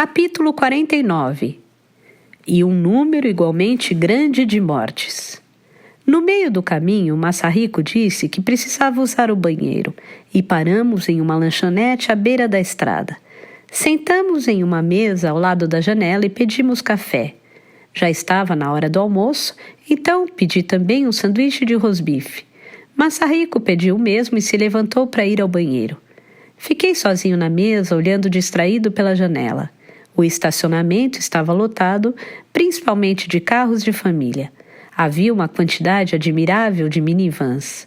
Capítulo 49. E um número igualmente grande de mortes. No meio do caminho, Masahiko disse que precisava usar o banheiro e paramos em uma lanchonete à beira da estrada. Sentamos em uma mesa ao lado da janela e pedimos café. Já estava na hora do almoço, então pedi também um sanduíche de rosbife. Masahiko pediu o mesmo e se levantou para ir ao banheiro. Fiquei sozinho na mesa, olhando distraído pela janela. O estacionamento estava lotado, principalmente de carros de família. Havia uma quantidade admirável de minivans.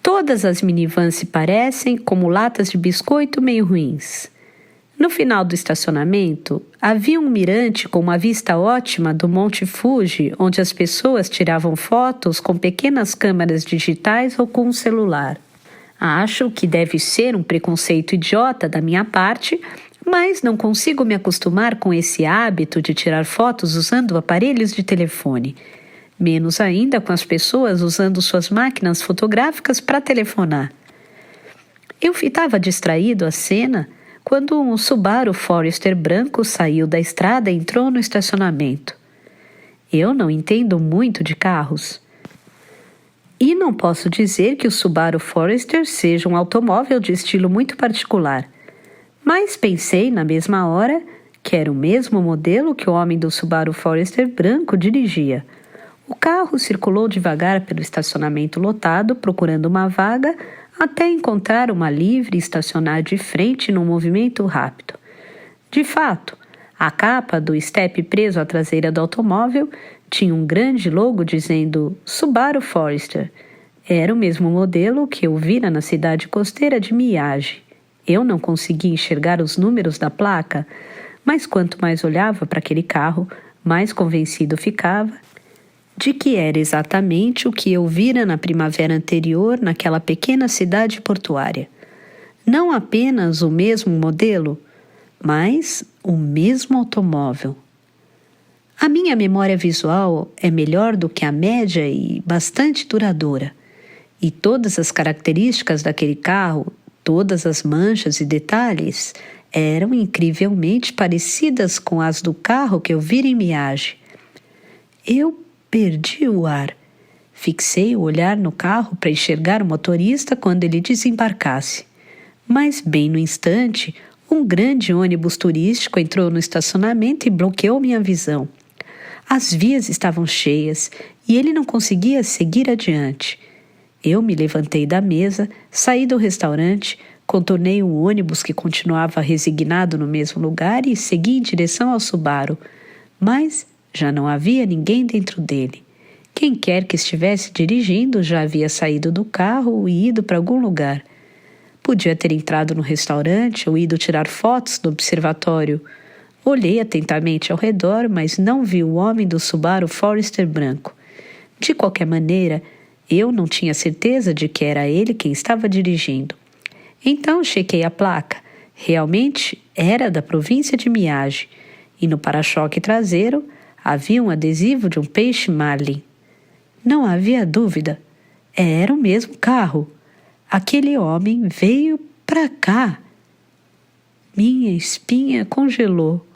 Todas as minivans se parecem como latas de biscoito meio ruins. No final do estacionamento, havia um mirante com uma vista ótima do Monte Fuji, onde as pessoas tiravam fotos com pequenas câmeras digitais ou com um celular. Acho que deve ser um preconceito idiota da minha parte, mas não consigo me acostumar com esse hábito de tirar fotos usando aparelhos de telefone. Menos ainda com as pessoas usando suas máquinas fotográficas para telefonar. Eu estava distraído à cena quando um Subaru Forester branco saiu da estrada e entrou no estacionamento. Eu não entendo muito de carros. E não posso dizer que o Subaru Forester seja um automóvel de estilo muito particular. Mas pensei na mesma hora que era o mesmo modelo que o homem do Subaru Forester branco dirigia. O carro circulou devagar pelo estacionamento lotado, procurando uma vaga, até encontrar uma livre e estacionar de frente num movimento rápido. De fato, a capa do estepe preso à traseira do automóvel tinha um grande logo dizendo Subaru Forester. Era o mesmo modelo que eu vira na cidade costeira de Miyagi. Eu não conseguia enxergar os números da placa, mas quanto mais olhava para aquele carro, mais convencido ficava de que era exatamente o que eu vira na primavera anterior naquela pequena cidade portuária. Não apenas o mesmo modelo, mas o mesmo automóvel. A minha memória visual é melhor do que a média e bastante duradoura. E todas as características daquele carro, todas as manchas e detalhes, eram incrivelmente parecidas com as do carro que eu vira em Miyagi. Eu perdi o ar. Fixei o olhar no carro para enxergar o motorista quando ele desembarcasse. Mas, bem no instante, um grande ônibus turístico entrou no estacionamento e bloqueou minha visão. As vias estavam cheias e ele não conseguia seguir adiante. Eu me levantei da mesa, saí do restaurante, contornei um ônibus que continuava resignado no mesmo lugar e segui em direção ao Subaru. Mas já não havia ninguém dentro dele. Quem quer que estivesse dirigindo já havia saído do carro e ido para algum lugar. Podia ter entrado no restaurante ou ido tirar fotos no observatório. Olhei atentamente ao redor, mas não vi o homem do Subaru Forester branco. De qualquer maneira, eu não tinha certeza de que era ele quem estava dirigindo. Então chequei a placa. Realmente era da província de Miyagi. E no para-choque traseiro havia um adesivo de um peixe marlin. Não havia dúvida. Era o mesmo carro. Aquele homem veio para cá. Minha espinha congelou.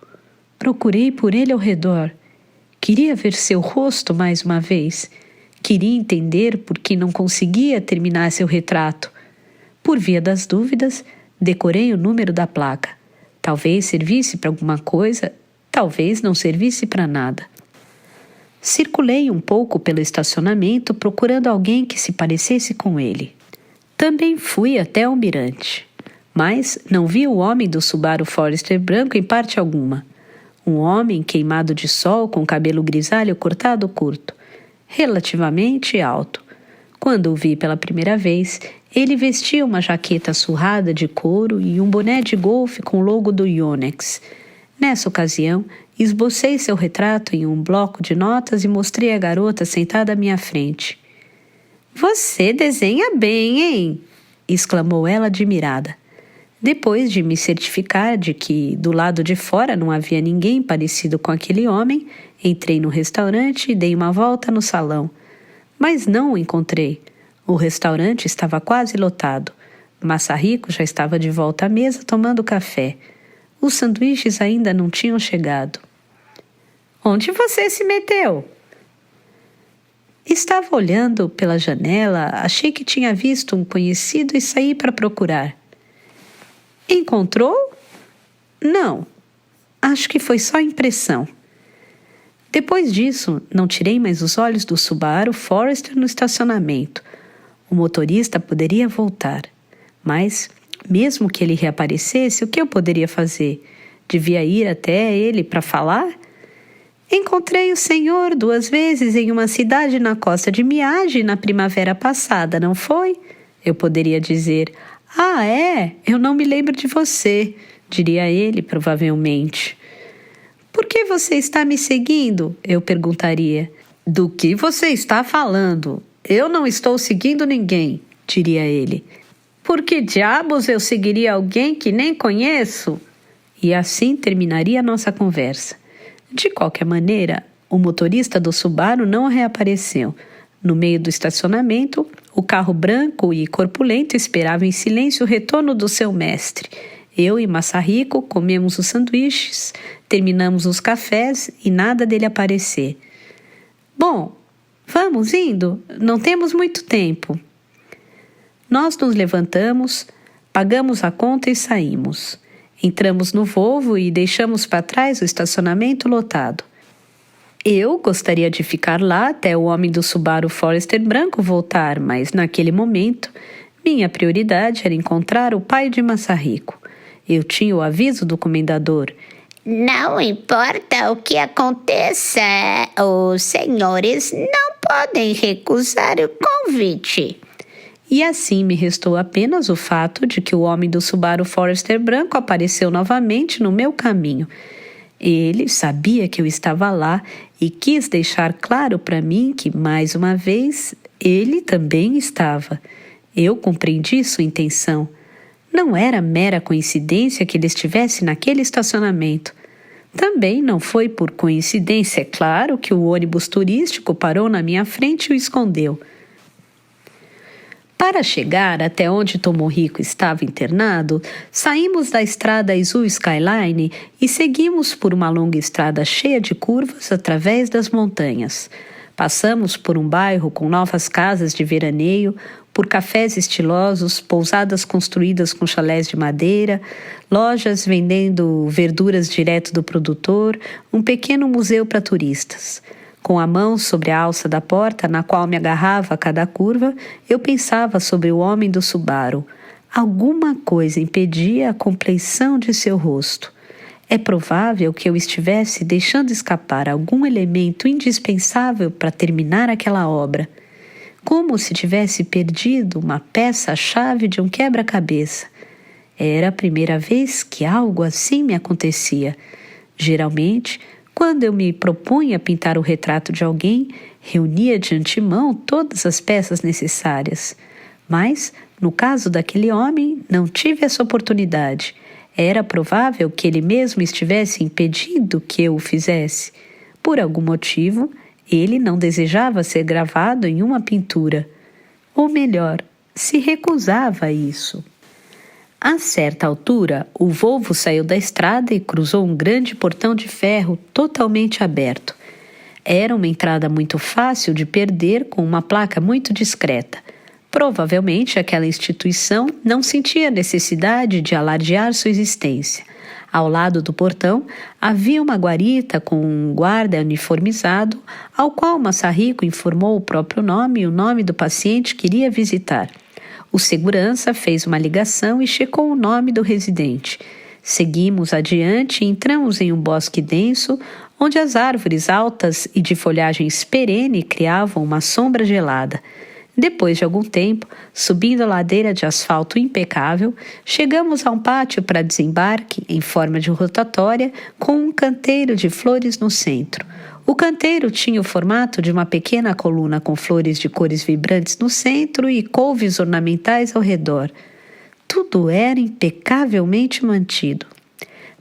Procurei por ele ao redor. Queria ver seu rosto mais uma vez. Queria entender por que não conseguia terminar seu retrato. Por via das dúvidas, decorei o número da placa. Talvez servisse para alguma coisa, talvez não servisse para nada. Circulei um pouco pelo estacionamento procurando alguém que se parecesse com ele. Também fui até o mirante, mas não vi o homem do Subaru Forester branco em parte alguma. Um homem queimado de sol com cabelo grisalho cortado curto, relativamente alto. Quando o vi pela primeira vez, ele vestia uma jaqueta surrada de couro e um boné de golfe com o logo do Yonex. Nessa ocasião, esbocei seu retrato em um bloco de notas e mostrei a garota sentada à minha frente. Você desenha bem, hein? Exclamou ela admirada. Depois de me certificar de que do lado de fora não havia ninguém parecido com aquele homem, entrei no restaurante e dei uma volta no salão. Mas não o encontrei. O restaurante estava quase lotado. Masahiko já estava de volta à mesa tomando café. Os sanduíches ainda não tinham chegado. Onde você se meteu? Estava olhando pela janela, achei que tinha visto um conhecido e saí para procurar. Encontrou? Não, acho que foi só impressão. Depois disso, não tirei mais os olhos do Subaru Forester no estacionamento. O motorista poderia voltar, mas, mesmo que ele reaparecesse, o que eu poderia fazer? Devia ir até ele para falar? Encontrei o senhor 2 vezes em uma cidade na costa de Miyagi na primavera passada, não foi? Eu poderia dizer, é? Eu não me lembro de você, diria ele provavelmente. Por que você está me seguindo? Eu perguntaria. Do que você está falando? Eu não estou seguindo ninguém, diria ele. Por que diabos eu seguiria alguém que nem conheço? E assim terminaria a nossa conversa. De qualquer maneira, o motorista do Subaru não reapareceu. No meio do estacionamento, o carro branco e corpulento esperava em silêncio o retorno do seu mestre. Eu e Masahiko comemos os sanduíches, terminamos os cafés e nada dele aparecer. Bom, vamos indo? Não temos muito tempo. Nós nos levantamos, pagamos a conta e saímos. Entramos no Volvo e deixamos para trás o estacionamento lotado. Eu gostaria de ficar lá até o homem do Subaru Forester branco voltar, mas naquele momento, minha prioridade era encontrar o pai de Masahiko. Eu tinha o aviso do comendador. Não importa o que aconteça, os senhores não podem recusar o convite. E assim me restou apenas o fato de que o homem do Subaru Forester branco apareceu novamente no meu caminho. Ele sabia que eu estava lá e quis deixar claro para mim que, mais uma vez, ele também estava. Eu compreendi sua intenção. Não era mera coincidência que ele estivesse naquele estacionamento. Também não foi por coincidência, é claro, que o ônibus turístico parou na minha frente e o escondeu. Para chegar até onde Tomohiko estava internado, saímos da estrada Izu Skyline e seguimos por uma longa estrada cheia de curvas através das montanhas. Passamos por um bairro com novas casas de veraneio, por cafés estilosos, pousadas construídas com chalés de madeira, lojas vendendo verduras direto do produtor, um pequeno museu para turistas. Com a mão sobre a alça da porta, na qual me agarrava a cada curva, eu pensava sobre o homem do Subaru. Alguma coisa impedia a compleição de seu rosto. É provável que eu estivesse deixando escapar algum elemento indispensável para terminar aquela obra. Como se tivesse perdido uma peça-chave de um quebra-cabeça. Era a primeira vez que algo assim me acontecia. Geralmente, quando eu me propunha a pintar o retrato de alguém, reunia de antemão todas as peças necessárias. Mas, no caso daquele homem, não tive essa oportunidade. Era provável que ele mesmo estivesse impedindo que eu o fizesse. Por algum motivo, ele não desejava ser gravado em uma pintura. Ou melhor, se recusava a isso. A certa altura, o Volvo saiu da estrada e cruzou um grande portão de ferro totalmente aberto. Era uma entrada muito fácil de perder com uma placa muito discreta. Provavelmente aquela instituição não sentia necessidade de alardear sua existência. Ao lado do portão havia uma guarita com um guarda uniformizado, ao qual Masahiko informou o próprio nome e o nome do paciente que iria visitar. O segurança fez uma ligação e checou o nome do residente. Seguimos adiante e entramos em um bosque denso, onde as árvores altas e de folhagens perene criavam uma sombra gelada. Depois de algum tempo, subindo a ladeira de asfalto impecável, chegamos a um pátio para desembarque, em forma de rotatória, com um canteiro de flores no centro. O canteiro tinha o formato de uma pequena coluna com flores de cores vibrantes no centro e couves ornamentais ao redor. Tudo era impecavelmente mantido.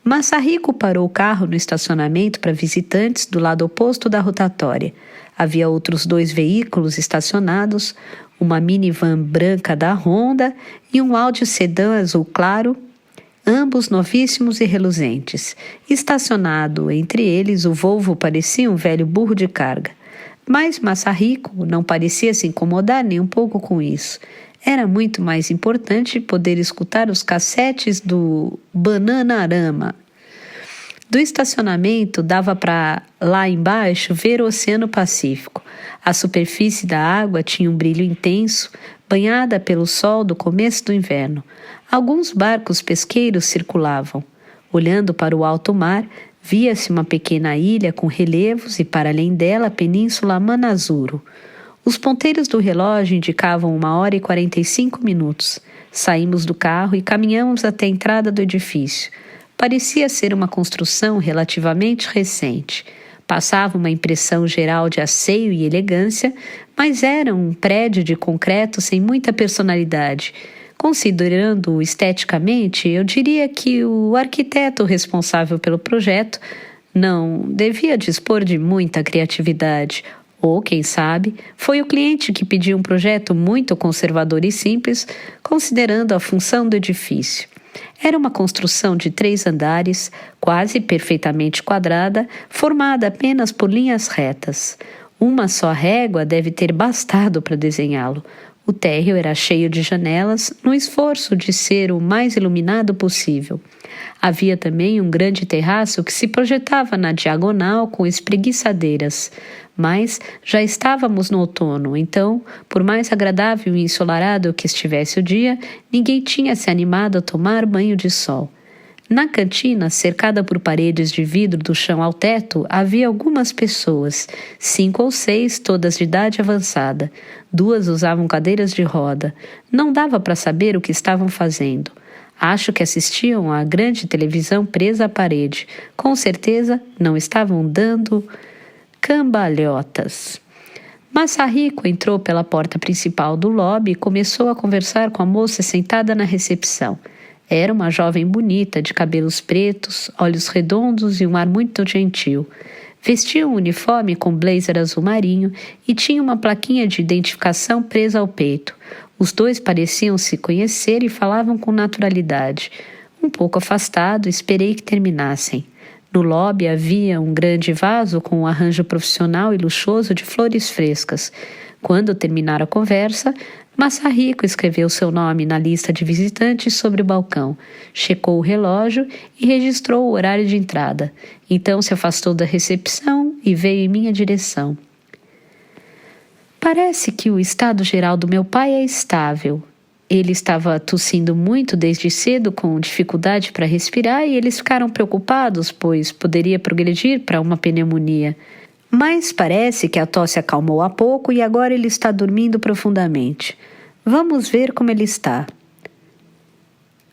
Masahiko parou o carro no estacionamento para visitantes do lado oposto da rotatória. Havia outros 2 veículos estacionados, uma minivan branca da Honda e um Audi sedã azul claro. ambos novíssimos e reluzentes. Estacionado entre eles, o Volvo parecia um velho burro de carga. Mas Massarico não parecia se incomodar nem um pouco com isso. Era muito mais importante poder escutar os cassetes do Bananarama. Do estacionamento dava para, lá embaixo, ver o Oceano Pacífico. A superfície da água tinha um brilho intenso, banhada pelo sol do começo do inverno. Alguns barcos pesqueiros circulavam. Olhando para o alto mar, via-se uma pequena ilha com relevos e, para além dela, a península Manazuru. Os ponteiros do relógio indicavam 1h45. Saímos do carro e caminhamos até a entrada do edifício. Parecia ser uma construção relativamente recente. Passava uma impressão geral de asseio e elegância, mas era um prédio de concreto sem muita personalidade. Considerando-o esteticamente, eu diria que o arquiteto responsável pelo projeto não devia dispor de muita criatividade. Ou, quem sabe, foi o cliente que pediu um projeto muito conservador e simples, considerando a função do edifício. Era uma construção de 3 andares, quase perfeitamente quadrada, formada apenas por linhas retas. Uma só régua deve ter bastado para desenhá-lo. O térreo era cheio de janelas, no esforço de ser o mais iluminado possível. Havia também um grande terraço que se projetava na diagonal com espreguiçadeiras. Mas já estávamos no outono, então, por mais agradável e ensolarado que estivesse o dia, ninguém tinha se animado a tomar banho de sol. Na cantina, cercada por paredes de vidro do chão ao teto, havia algumas pessoas, 5 ou 6, todas de idade avançada. 2 usavam cadeiras de roda. Não dava para saber o que estavam fazendo. Acho que assistiam à grande televisão presa à parede. Com certeza, não estavam dando cambalhotas. Massarico entrou pela porta principal do lobby e começou a conversar com a moça sentada na recepção. Era uma jovem bonita, de cabelos pretos, olhos redondos e um ar muito gentil. Vestia um uniforme com blazer azul marinho e tinha uma plaquinha de identificação presa ao peito. Os 2 pareciam se conhecer e falavam com naturalidade. Um pouco afastado, esperei que terminassem. No lobby havia um grande vaso com um arranjo profissional e luxuoso de flores frescas. Quando terminaram a conversa, Massarico escreveu seu nome na lista de visitantes sobre o balcão, checou o relógio e registrou o horário de entrada. Então se afastou da recepção e veio em minha direção. Parece que o estado geral do meu pai é estável. Ele estava tossindo muito desde cedo, com dificuldade para respirar, e eles ficaram preocupados, pois poderia progredir para uma pneumonia. Mas parece que a tosse acalmou há pouco e agora ele está dormindo profundamente. Vamos ver como ele está.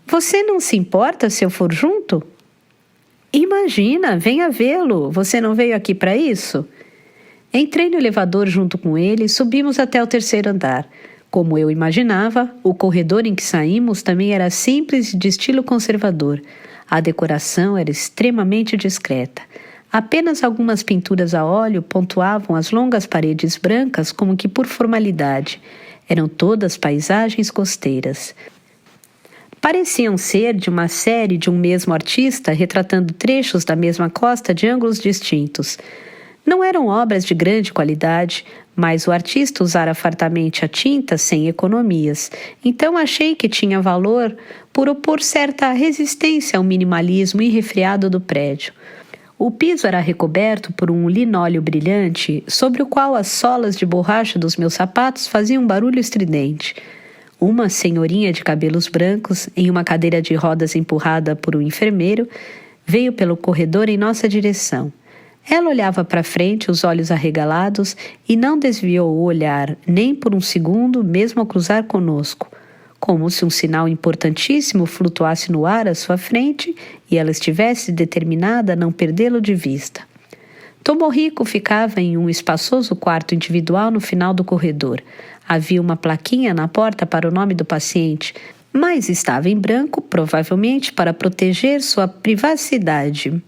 Você não se importa se eu for junto? Imagina, venha vê-lo. Você não veio aqui para isso? Entrei no elevador junto com ele e subimos até o 3º andar. Como eu imaginava, o corredor em que saímos também era simples e de estilo conservador. A decoração era extremamente discreta. Apenas algumas pinturas a óleo pontuavam as longas paredes brancas como que por formalidade. Eram todas paisagens costeiras. Pareciam ser de uma série de um mesmo artista retratando trechos da mesma costa de ângulos distintos. Não eram obras de grande qualidade, mas o artista usara fartamente a tinta sem economias, então achei que tinha valor por opor certa resistência ao minimalismo irrefriado do prédio. O piso era recoberto por um linóleo brilhante, sobre o qual as solas de borracha dos meus sapatos faziam um barulho estridente. Uma senhorinha de cabelos brancos, em uma cadeira de rodas empurrada por um enfermeiro, veio pelo corredor em nossa direção. Ela olhava para frente, os olhos arregalados, e não desviou o olhar nem por um segundo, mesmo ao cruzar conosco, como se um sinal importantíssimo flutuasse no ar à sua frente e ela estivesse determinada a não perdê-lo de vista. Tomorrico ficava em um espaçoso quarto individual no final do corredor. Havia uma plaquinha na porta para o nome do paciente, mas estava em branco, provavelmente para proteger sua privacidade.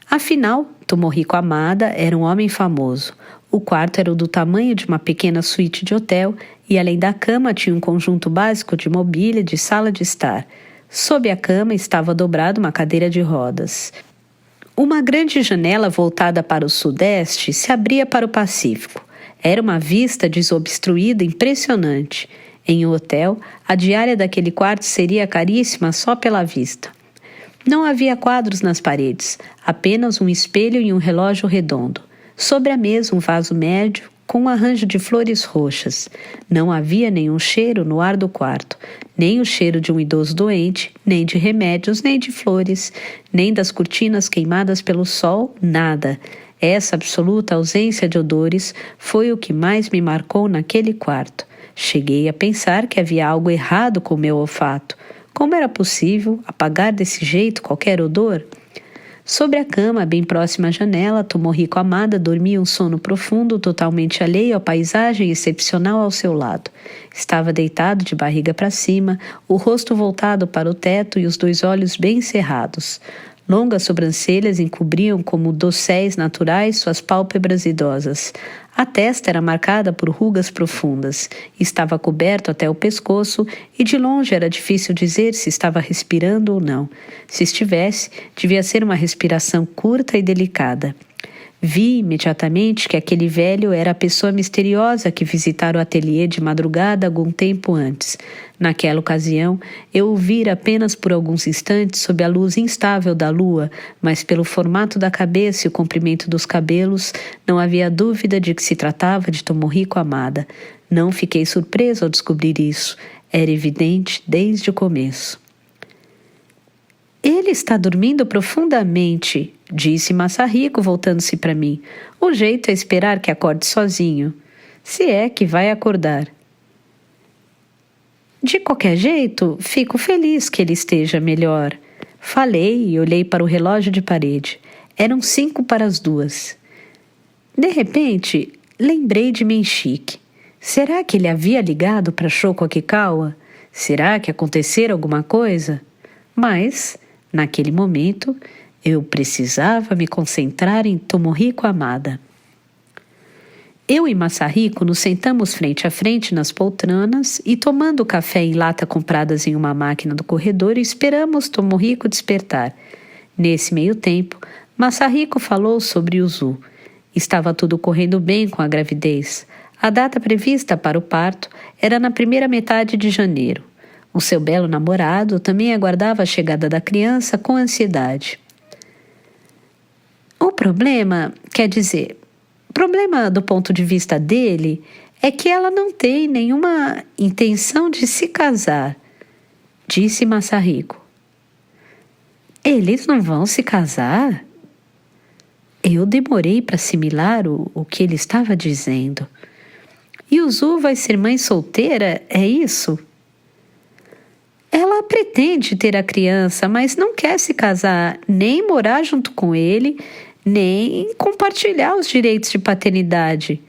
Afinal, Tomorrico Amada era um homem famoso. O quarto era do tamanho de uma pequena suíte de hotel e, além da cama, tinha um conjunto básico de mobília de sala de estar. Sob a cama estava dobrada uma cadeira de rodas. Uma grande janela voltada para o sudeste se abria para o Pacífico. Era uma vista desobstruída impressionante. Em um hotel, a diária daquele quarto seria caríssima só pela vista. Não havia quadros nas paredes, apenas um espelho e um relógio redondo. Sobre a mesa, um vaso médio com um arranjo de flores roxas. Não havia nenhum cheiro no ar do quarto, nem o cheiro de um idoso doente, nem de remédios, nem de flores, nem das cortinas queimadas pelo sol, nada. Essa absoluta ausência de odores foi o que mais me marcou naquele quarto. Cheguei a pensar que havia algo errado com o meu olfato. Como era possível apagar desse jeito qualquer odor? Sobre a cama, bem próxima à janela, Tomohiko Amada dormia um sono profundo, totalmente alheio à paisagem excepcional ao seu lado. Estava deitado de barriga para cima, o rosto voltado para o teto e os 2 olhos bem cerrados. Longas sobrancelhas encobriam como dosséis naturais suas pálpebras idosas. A testa era marcada por rugas profundas. Estava coberto até o pescoço e de longe era difícil dizer se estava respirando ou não. Se estivesse, devia ser uma respiração curta e delicada. Vi imediatamente que aquele velho era a pessoa misteriosa que visitara o ateliê de madrugada algum tempo antes. Naquela ocasião, eu o vira apenas por alguns instantes sob a luz instável da lua, mas pelo formato da cabeça e o comprimento dos cabelos, não havia dúvida de que se tratava de Tomohiko Amada. Não fiquei surpreso ao descobrir isso. Era evidente desde o começo. Ele está dormindo profundamente, disse Masahiko, voltando-se para mim. O jeito é esperar que acorde sozinho, se é que vai acordar. De qualquer jeito, fico feliz que ele esteja melhor. Falei e olhei para o relógio de parede. Eram 1:55. De repente, lembrei de Menchik. Será que ele havia ligado para Shoko Akikawa? Será que acontecera alguma coisa? Mas, naquele momento, eu precisava me concentrar em Tomohiko Amada. Eu e Masahiko nos sentamos frente a frente nas poltronas e, tomando café em lata compradas em uma máquina do corredor, esperamos Tomohiko despertar. Nesse meio tempo, Masahiko falou sobre Yuzu. Estava tudo correndo bem com a gravidez. A data prevista para o parto era na primeira metade de janeiro. O seu belo namorado também aguardava a chegada da criança com ansiedade. O problema do ponto de vista dele é que ela não tem nenhuma intenção de se casar, disse Masahiko. Eles não vão se casar? Eu demorei para assimilar o que ele estava dizendo. Yuzu vai ser mãe solteira, é isso? Ela pretende ter a criança, mas não quer se casar, nem morar junto com ele, nem compartilhar os direitos de paternidade.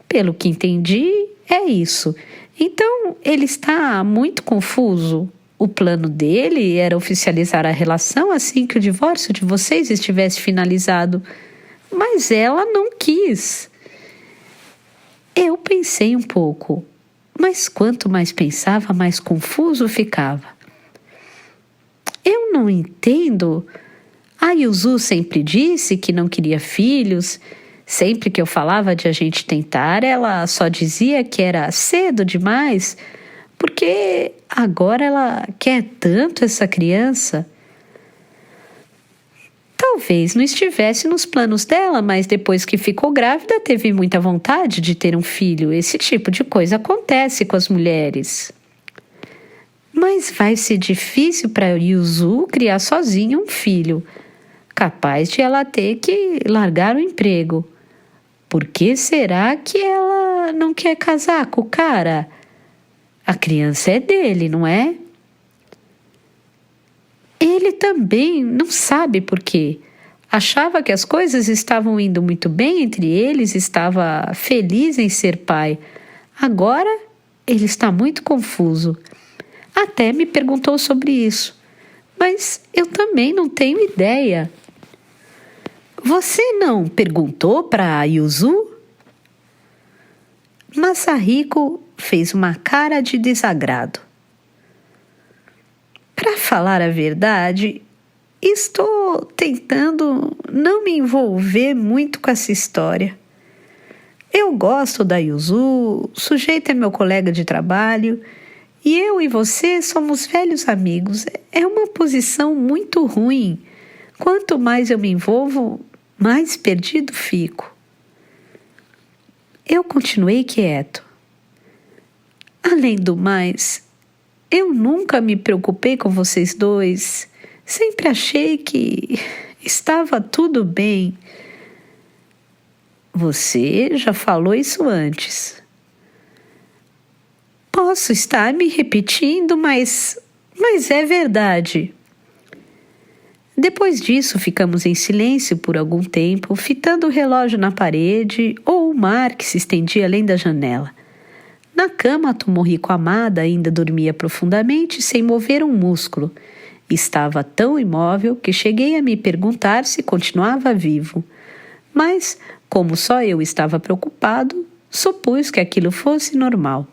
Pelo que entendi, é isso. Então, ele está muito confuso. O plano dele era oficializar a relação assim que o divórcio de vocês estivesse finalizado. Mas ela não quis. Eu pensei um pouco, mas quanto mais pensava, mais confuso ficava. Eu não entendo. A Yuzu sempre disse que não queria filhos. Sempre que eu falava de a gente tentar, ela só dizia que era cedo demais, porque agora ela quer tanto essa criança. Talvez não estivesse nos planos dela, mas depois que ficou grávida, teve muita vontade de ter um filho. Esse tipo de coisa acontece com as mulheres. Mas vai ser difícil para Yuzu criar sozinha um filho, capaz de ela ter que largar o emprego. Por que será que ela não quer casar com o cara? A criança é dele, não é? Ele também não sabe por quê. Achava que as coisas estavam indo muito bem entre eles, estava feliz em ser pai. Agora ele está muito confuso. Até me perguntou sobre isso, mas eu também não tenho ideia. Você não perguntou para a Yuzu? Masahiko fez uma cara de desagrado. Para falar a verdade, estou tentando não me envolver muito com essa história. Eu gosto da Yuzu, o sujeito é meu colega de trabalho, e eu e você somos velhos amigos. É uma posição muito ruim. Quanto mais eu me envolvo, mais perdido fico. Eu continuei quieto. Além do mais, eu nunca me preocupei com vocês dois. Sempre achei que estava tudo bem. Você já falou isso antes. Posso estar me repetindo, mas é verdade. Depois disso, ficamos em silêncio por algum tempo, fitando o relógio na parede ou o mar que se estendia além da janela. Na cama, a Tomohiko amada ainda dormia profundamente, sem mover um músculo. Estava tão imóvel que cheguei a me perguntar se continuava vivo. Mas, como só eu estava preocupado, supus que aquilo fosse normal.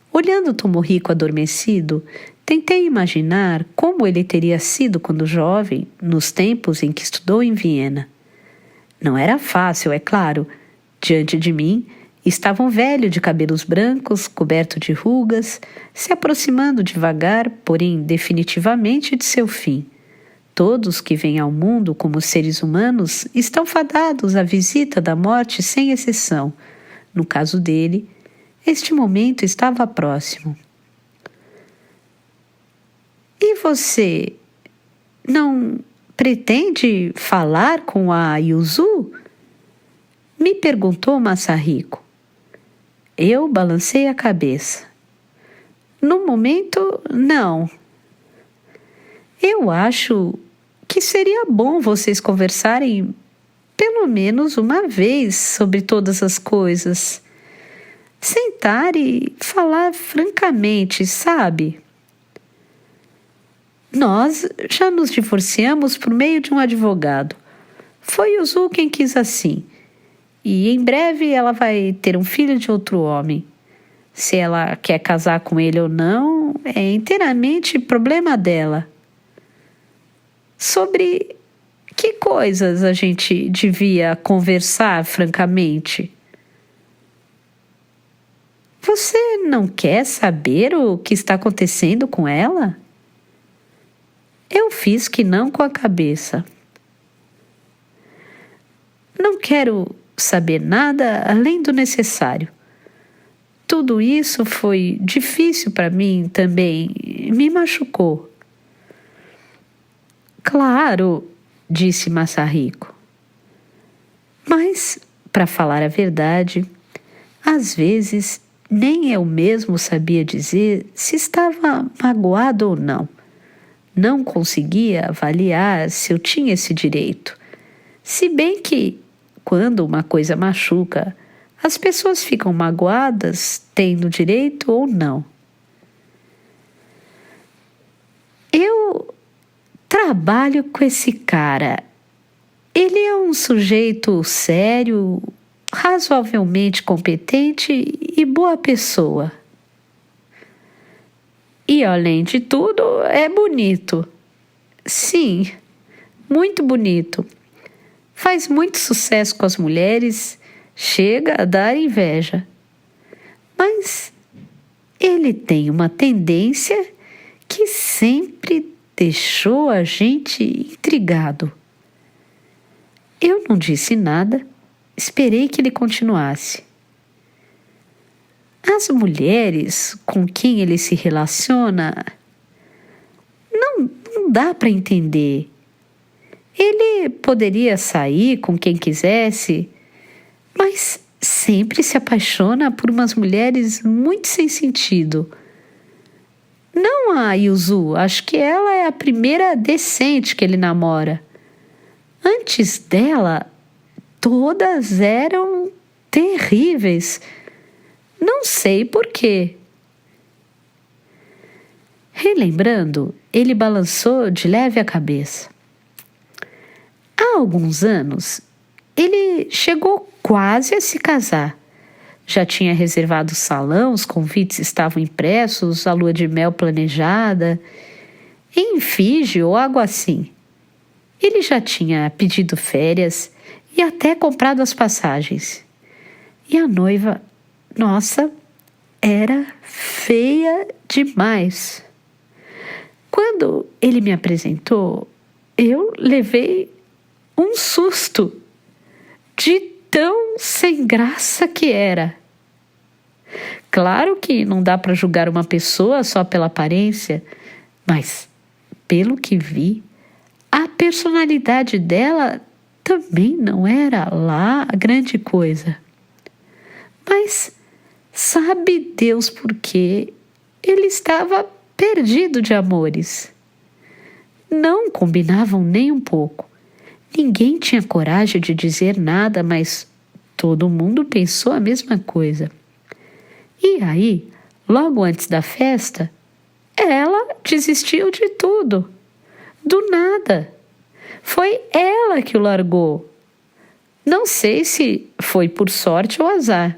Olhando Tomohiko adormecido, tentei imaginar como ele teria sido quando jovem, nos tempos em que estudou em Viena. Não era fácil, é claro. Diante de mim, estava um velho de cabelos brancos, coberto de rugas, se aproximando devagar, porém definitivamente de seu fim. Todos que vêm ao mundo como seres humanos estão fadados à visita da morte sem exceção. No caso dele, este momento estava próximo. E você não pretende falar com a Yuzu? Me perguntou Masahiko. Eu balancei a cabeça. No momento, não. Eu acho que seria bom vocês conversarem pelo menos uma vez sobre todas as coisas. Sentar e falar francamente, sabe? Nós já nos divorciamos por meio de um advogado. Foi Yuzu quem quis assim. E em breve ela vai ter um filho de outro homem. Se ela quer casar com ele ou não, é inteiramente problema dela. Sobre que coisas a gente devia conversar francamente? Você não quer saber o que está acontecendo com ela? Eu fiz que não com a cabeça. Não quero saber nada além do necessário. Tudo isso foi difícil para mim também, me machucou. Claro, disse Masahiko. Mas, para falar a verdade, às vezes nem eu mesmo sabia dizer se estava magoado ou não. Não conseguia avaliar se eu tinha esse direito. Se bem que, quando uma coisa machuca, as pessoas ficam magoadas, tendo direito ou não. Eu trabalho com esse cara. Ele é um sujeito sério, razoavelmente competente e boa pessoa. E, além de tudo, é bonito. Sim, muito bonito. Faz muito sucesso com as mulheres, chega a dar inveja. Mas ele tem uma tendência que sempre deixou a gente intrigado. Eu não disse nada, esperei que ele continuasse. As mulheres com quem ele se relaciona, não dá para entender. Ele poderia sair com quem quisesse, mas sempre se apaixona por umas mulheres muito sem sentido. Não a Yuzu, acho que ela é a primeira decente que ele namora. Antes dela, todas eram terríveis. Não sei por quê. Relembrando, ele balançou de leve a cabeça. Há alguns anos, ele chegou quase a se casar. Já tinha reservado o salão, os convites estavam impressos, a lua de mel planejada. em Fiji ou algo assim. Ele já tinha pedido férias e até comprado as passagens. E a noiva, nossa, era feia demais. Quando ele me apresentou, eu levei um susto de tão sem graça que era. Claro que não dá para julgar uma pessoa só pela aparência, mas, pelo que vi, a personalidade dela também não era lá a grande coisa. Mas sabe Deus por quê? Ele estava perdido de amores. Não combinavam nem um pouco. Ninguém tinha coragem de dizer nada, mas todo mundo pensou a mesma coisa. E aí, logo antes da festa, ela desistiu de tudo. Do nada. Foi ela que o largou. Não sei se foi por sorte ou azar,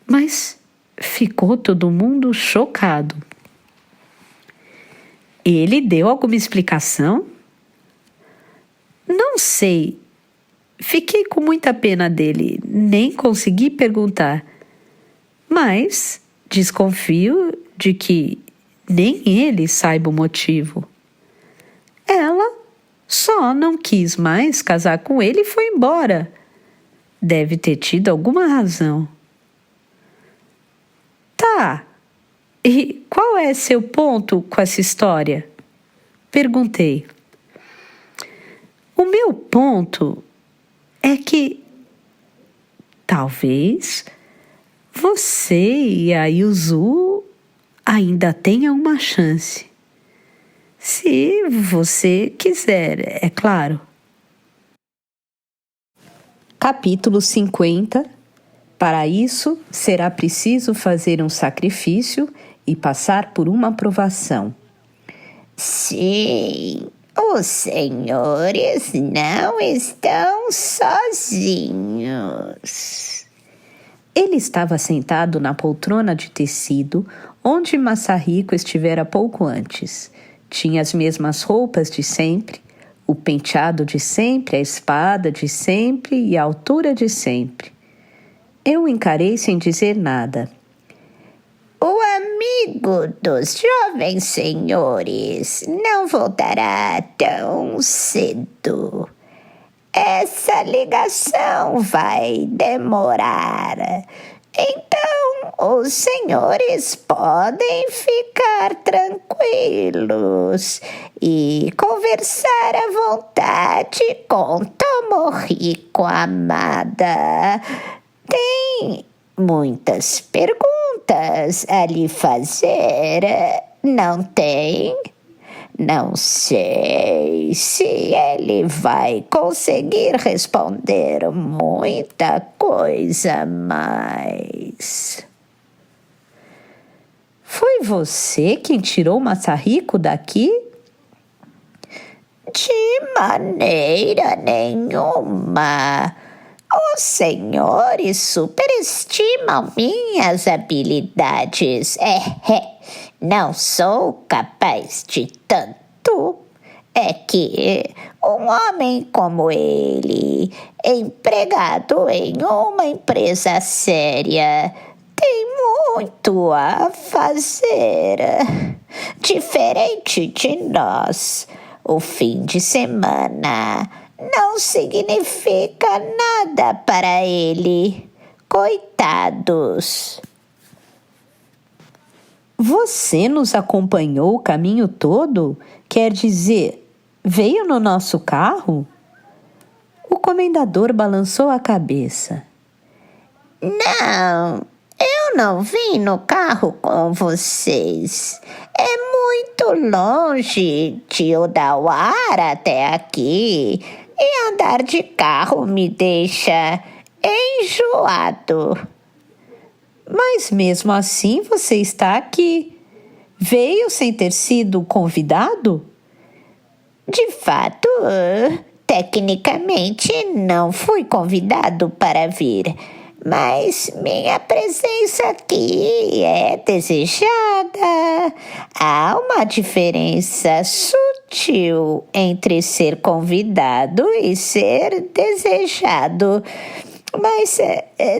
mas ficou todo mundo chocado. Ele deu alguma explicação? Não sei. Fiquei com muita pena dele, nem consegui perguntar. Mas desconfio de que nem ele saiba o motivo. Ela só não quis mais casar com ele e foi embora. Deve ter tido alguma razão. Tá. E qual é seu ponto com essa história? Perguntei. O meu ponto é que talvez você e a Yuzu ainda tenham uma chance. Se você quiser, é claro. Capítulo 50. Para isso, será preciso fazer um sacrifício e passar por uma provação. Sim, os senhores não estão sozinhos. Ele estava sentado na poltrona de tecido onde Masahiko estivera pouco antes. Tinha as mesmas roupas de sempre, o penteado de sempre, a espada de sempre e a altura de sempre. Eu o encarei sem dizer nada. O amigo dos jovens senhores não voltará tão cedo. Essa ligação vai demorar. Então, os senhores podem ficar tranquilos e conversar à vontade com Tomohiko amada. Tem muitas perguntas a lhe fazer, não tem? Não sei se ele vai conseguir responder muita coisa mais. Foi você quem tirou Masahiko daqui? De maneira nenhuma. Os senhores superestimam minhas habilidades. Não sou capaz de tanto. É que um homem como ele, empregado em uma empresa séria, tem muito a fazer. Diferente de nós, o fim de semana não significa nada para ele. Coitados. Você nos acompanhou o caminho todo? Quer dizer, veio no nosso carro? O comendador balançou a cabeça. Não, eu não vim no carro com vocês. É muito longe de Odawara até aqui. E andar de carro me deixa enjoado. Mas mesmo assim você está aqui. Veio sem ter sido convidado? De fato, tecnicamente não fui convidado para vir. mas minha presença aqui é desejada. Há uma diferença sutil entre ser convidado e ser desejado. Mas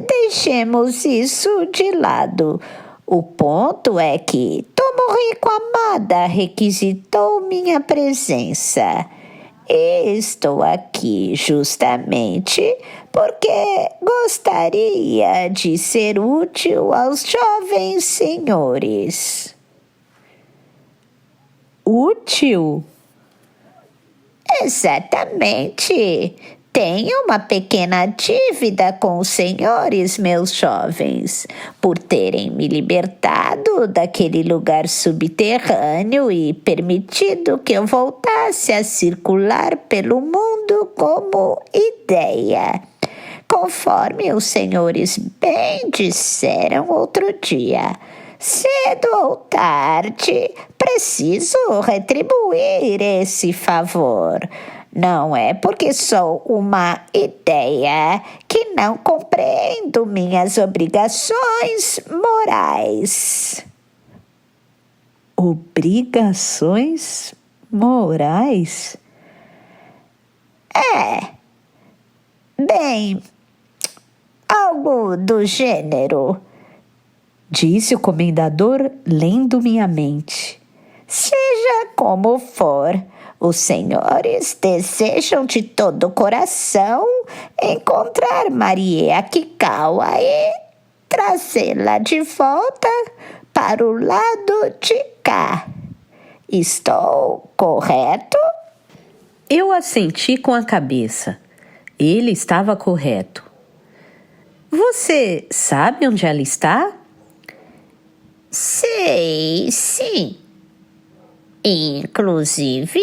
deixemos isso de lado. O ponto é que Tomohiko Amada requisitou minha presença. E estou aqui justamente porque gostaria de ser útil aos jovens senhores. Útil? Exatamente. Tenho uma pequena dívida com os senhores, meus jovens, por terem me libertado daquele lugar subterrâneo e permitido que eu voltasse a circular pelo mundo como ideia. Conforme os senhores bem disseram outro dia, cedo ou tarde, preciso retribuir esse favor. Não é porque sou uma ideia que não compreendo minhas obrigações morais. Obrigações morais? Bem, algo do gênero, disse o comendador, lendo minha mente. Seja como for, os senhores desejam de todo o coração encontrar Marie Akikawa e trazê-la de volta para o lado de cá. Estou correto? Eu assenti com a cabeça. Ele estava correto. Você sabe onde ela está? Sei, sim. Inclusive,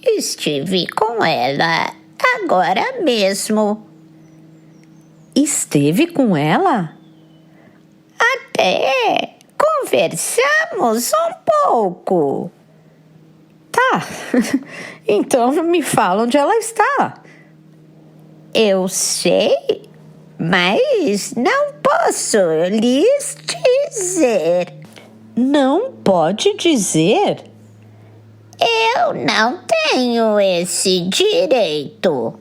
estive com ela agora mesmo. Esteve com ela? Até conversamos um pouco. Tá, então me fala onde ela está. Eu sei, mas não posso lhes dizer. Não pode dizer? Eu não tenho esse direito.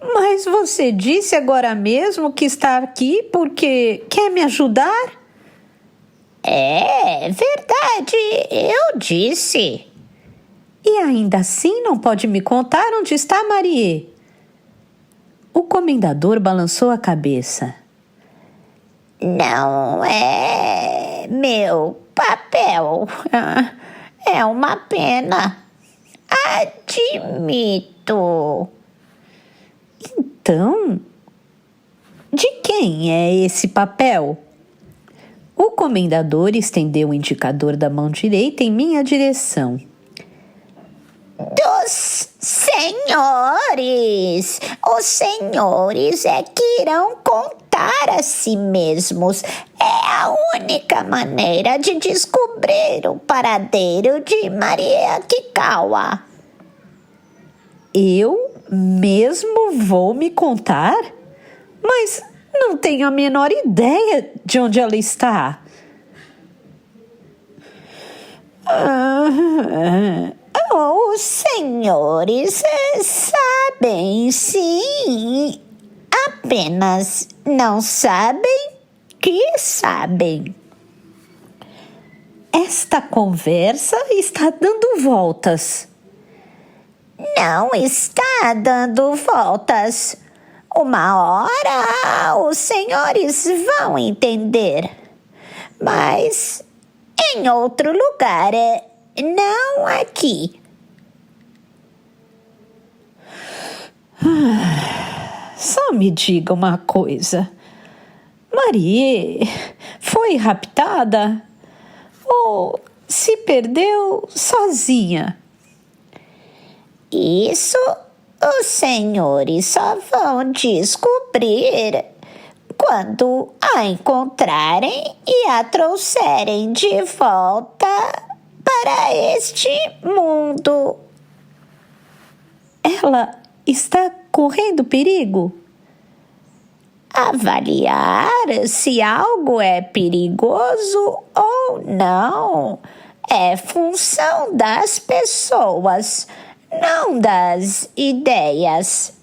Mas você disse agora mesmo que está aqui porque quer me ajudar? É verdade, eu disse. E ainda assim não pode me contar onde está Marie? O comendador balançou a cabeça. Não é meu papel. É uma pena. Admito. Então, de quem é esse papel? O comendador estendeu o indicador da mão direita em minha direção. Dos senhores. Os senhores é que irão contar a si mesmos. É a única maneira de descobrir o paradeiro de Marie Akikawa. Eu mesmo vou me contar? Mas não tenho a menor ideia de onde ela está. Os senhores sabem, sim. Apenas não sabem que sabem. Esta conversa está dando voltas. Não está dando voltas. Uma hora os senhores vão entender. Mas em outro lugar, não aqui. Só me diga uma coisa. Marie foi raptada ou se perdeu sozinha? Isso os senhores só vão descobrir quando a encontrarem e a trouxerem de volta para este mundo. Ela está correndo perigo? avaliar se algo é perigoso ou não. É função das pessoas, não das ideias.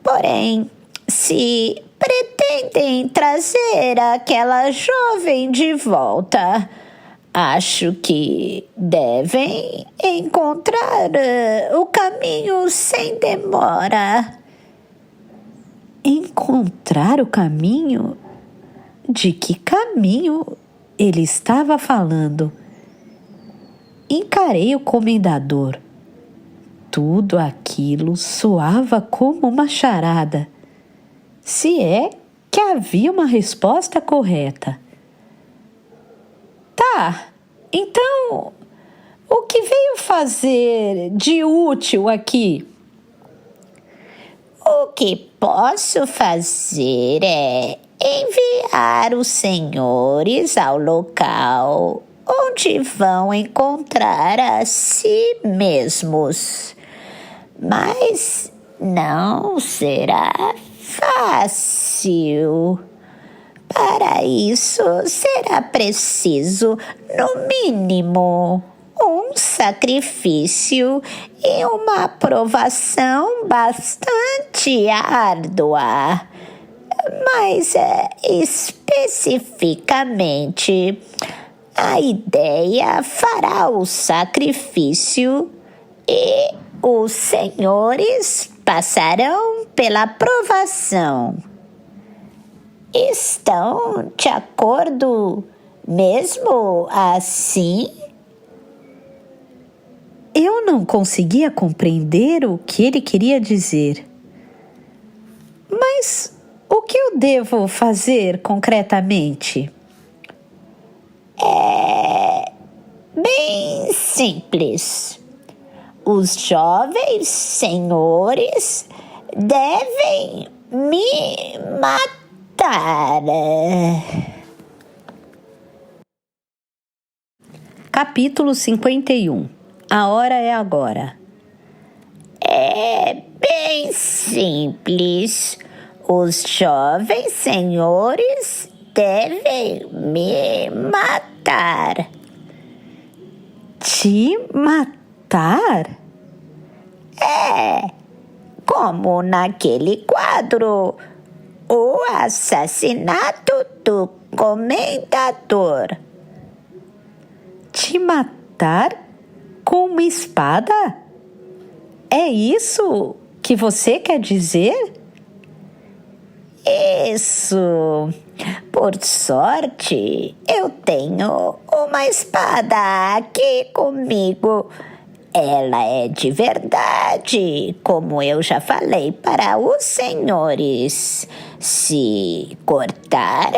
Porém, se pretendem trazer aquela jovem de volta, acho que devem encontrar o caminho sem demora. Encontrar o caminho? De que caminho ele estava falando? Encarei o comendador. Tudo aquilo soava como uma charada, se é que havia uma resposta correta. Tá, então, o que veio fazer de útil aqui? O que posso fazer é enviar os senhores ao local onde vão encontrar a si mesmos. Mas não será fácil. Para isso será preciso, no mínimo, um sacrifício e uma provação bastante árdua. Mas especificamente, a ideia fará o sacrifício e os senhores passarão pela provação. Estão de acordo mesmo assim? Eu não conseguia compreender o que ele queria dizer. Mas o que eu devo fazer concretamente? É bem simples. Os jovens senhores devem me matar. Capítulo 51. A hora é agora. É bem simples. Os jovens senhores devem me matar. Te matar? É, como naquele quadro, o assassinato do comendador. Te matar com uma espada? É isso que você quer dizer? Isso. Por sorte, eu tenho uma espada aqui comigo. Ela é de verdade, como eu já falei para os senhores. Se cortar,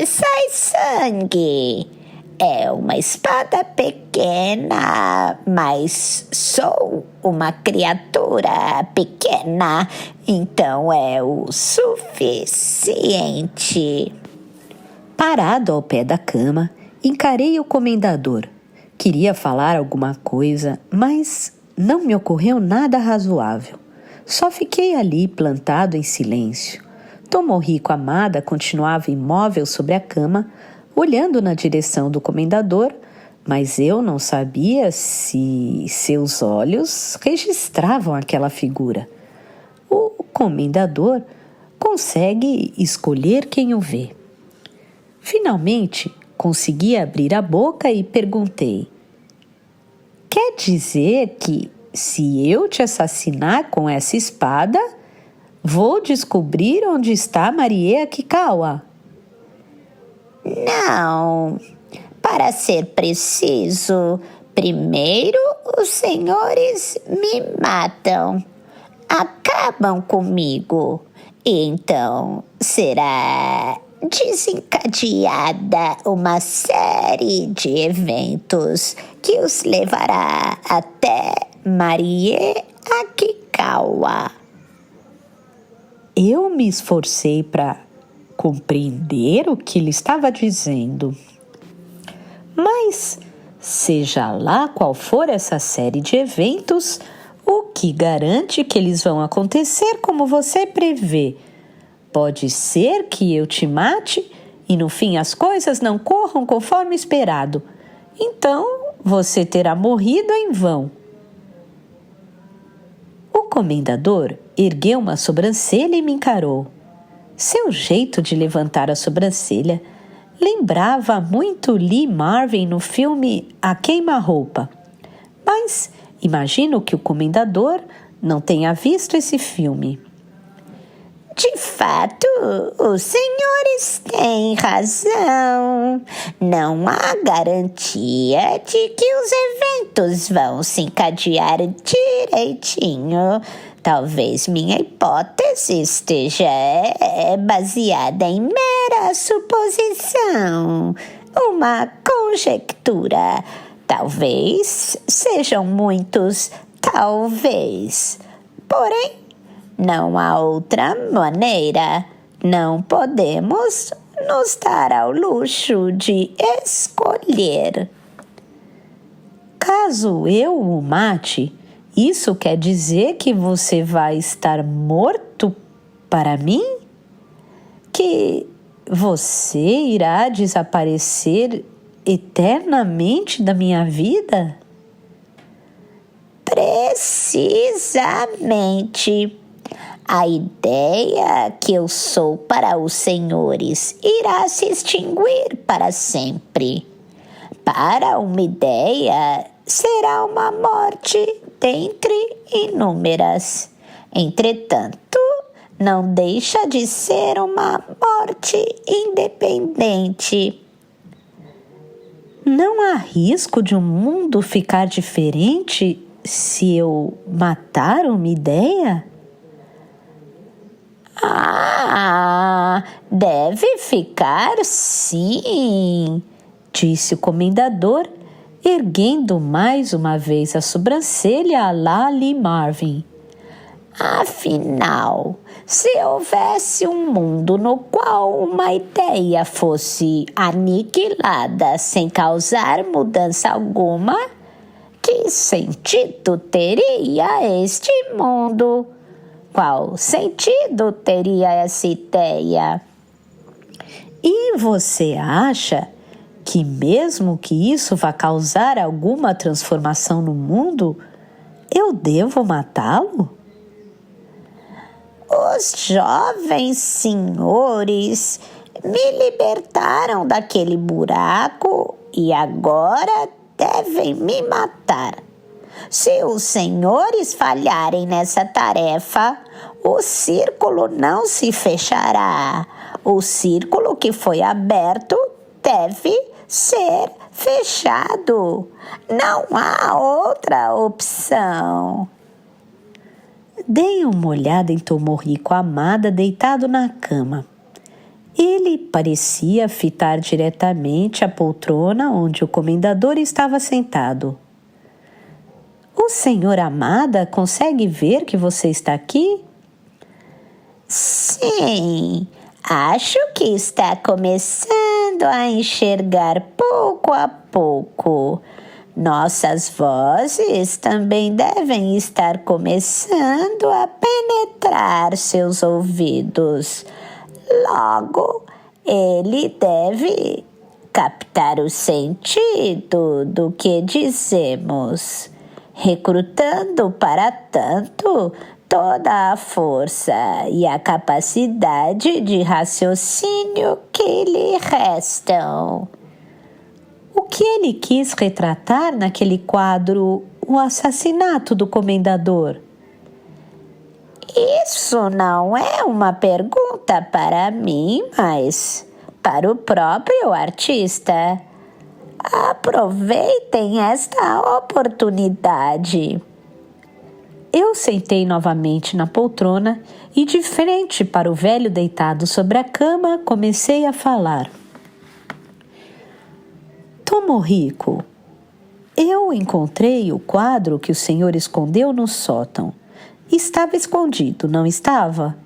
sai sangue. É uma espada pequena, mas sou uma criatura pequena, então é o suficiente. Parado ao pé da cama, encarei o comendador. Queria falar alguma coisa, mas não me ocorreu nada razoável. Só fiquei ali plantado em silêncio. Tomorrico Amada continuava imóvel sobre a cama, olhando na direção do comendador, mas eu não sabia se seus olhos registravam aquela figura. O comendador consegue escolher quem o vê. Finalmente, consegui abrir a boca e perguntei: quer dizer que, se eu te assassinar com essa espada, vou descobrir onde está Marie Kikawa? Não, para ser preciso, primeiro os senhores me matam, acabam comigo, e então será desencadeada uma série de eventos que os levará até Marie Kikawa. Eu me esforcei para compreender o que ele estava dizendo. Mas, seja lá qual for essa série de eventos, o que garante que eles vão acontecer como você prevê? Pode ser que eu te mate e no fim as coisas não corram conforme esperado. Então você terá morrido em vão. O comendador ergueu uma sobrancelha e me encarou. Seu jeito de levantar a sobrancelha lembrava muito Lee Marvin no filme A Queima-Roupa. Mas imagino que o comendador não tenha visto esse filme. De fato, os senhores têm razão. Não há garantia de que os eventos vão se encadear direitinho. Talvez minha hipótese esteja baseada em mera suposição, uma conjectura. Talvez sejam muitos talvez. Porém, não há outra maneira. Não podemos nos dar ao luxo de escolher. Caso eu o mate, isso quer dizer que você vai estar morto para mim? Que você irá desaparecer eternamente da minha vida? Precisamente. A ideia que eu sou para os senhores irá se extinguir para sempre. Para uma ideia, será uma morte dentre inúmeras. Entretanto, não deixa de ser uma morte independente. Não há risco de um mundo ficar diferente se eu matar uma ideia? Deve ficar sim, disse o comendador, erguendo mais uma vez a sobrancelha à la Lee Marvin. Afinal, se houvesse um mundo no qual uma ideia fosse aniquilada sem causar mudança alguma, que sentido teria este mundo? Qual sentido teria essa ideia? E você acha que mesmo que isso vá causar alguma transformação no mundo, eu devo matá-lo? Os jovens senhores me libertaram daquele buraco e agora devem me matar. Se os senhores falharem nessa tarefa, o círculo não se fechará. O círculo que foi aberto deve ser fechado. Não há outra opção. Dei uma olhada em Tomorrico Amada deitado na cama. Ele parecia fitar diretamente a poltrona onde o comendador estava sentado. O senhor Amada consegue ver que você está aqui? Sim, acho que está começando a enxergar pouco a pouco. Nossas vozes também devem estar começando a penetrar seus ouvidos. Logo, ele deve captar o sentido do que dizemos, recrutando para tanto toda a força e a capacidade de raciocínio que lhe restam. O que ele quis retratar naquele quadro, o assassinato do comendador? Isso não é uma pergunta para mim, mas para o próprio artista. Aproveitem esta oportunidade. Eu sentei novamente na poltrona e, de frente para o velho deitado sobre a cama, comecei a falar. Tomorrico, eu encontrei o quadro que o senhor escondeu no sótão. Estava escondido, não estava?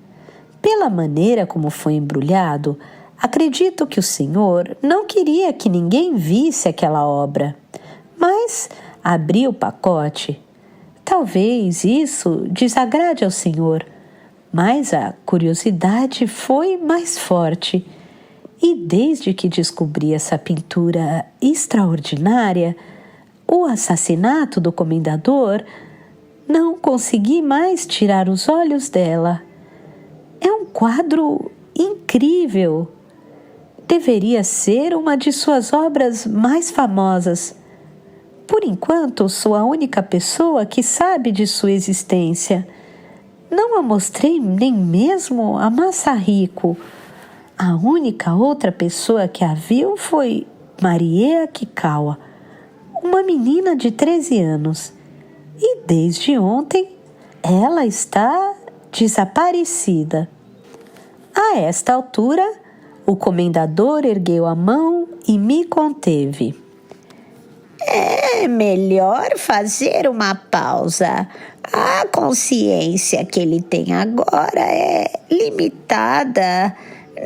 Pela maneira como foi embrulhado, acredito que o senhor não queria que ninguém visse aquela obra. Mas abri o pacote. Talvez isso desagrade ao senhor, Mas a curiosidade foi mais forte. E desde que descobri essa pintura extraordinária, o assassinato do comendador, não consegui mais tirar os olhos dela. É um quadro incrível. Deveria ser uma de suas obras mais famosas. Por enquanto, sou a única pessoa que sabe de sua existência. Não a mostrei nem mesmo a Masahiko. A única outra pessoa que a viu foi Marie Akikawa, uma menina de 13 anos. E desde ontem, ela está desaparecida. A esta altura, o comendador ergueu a mão e me conteve. É melhor fazer uma pausa. A consciência que ele tem agora é limitada.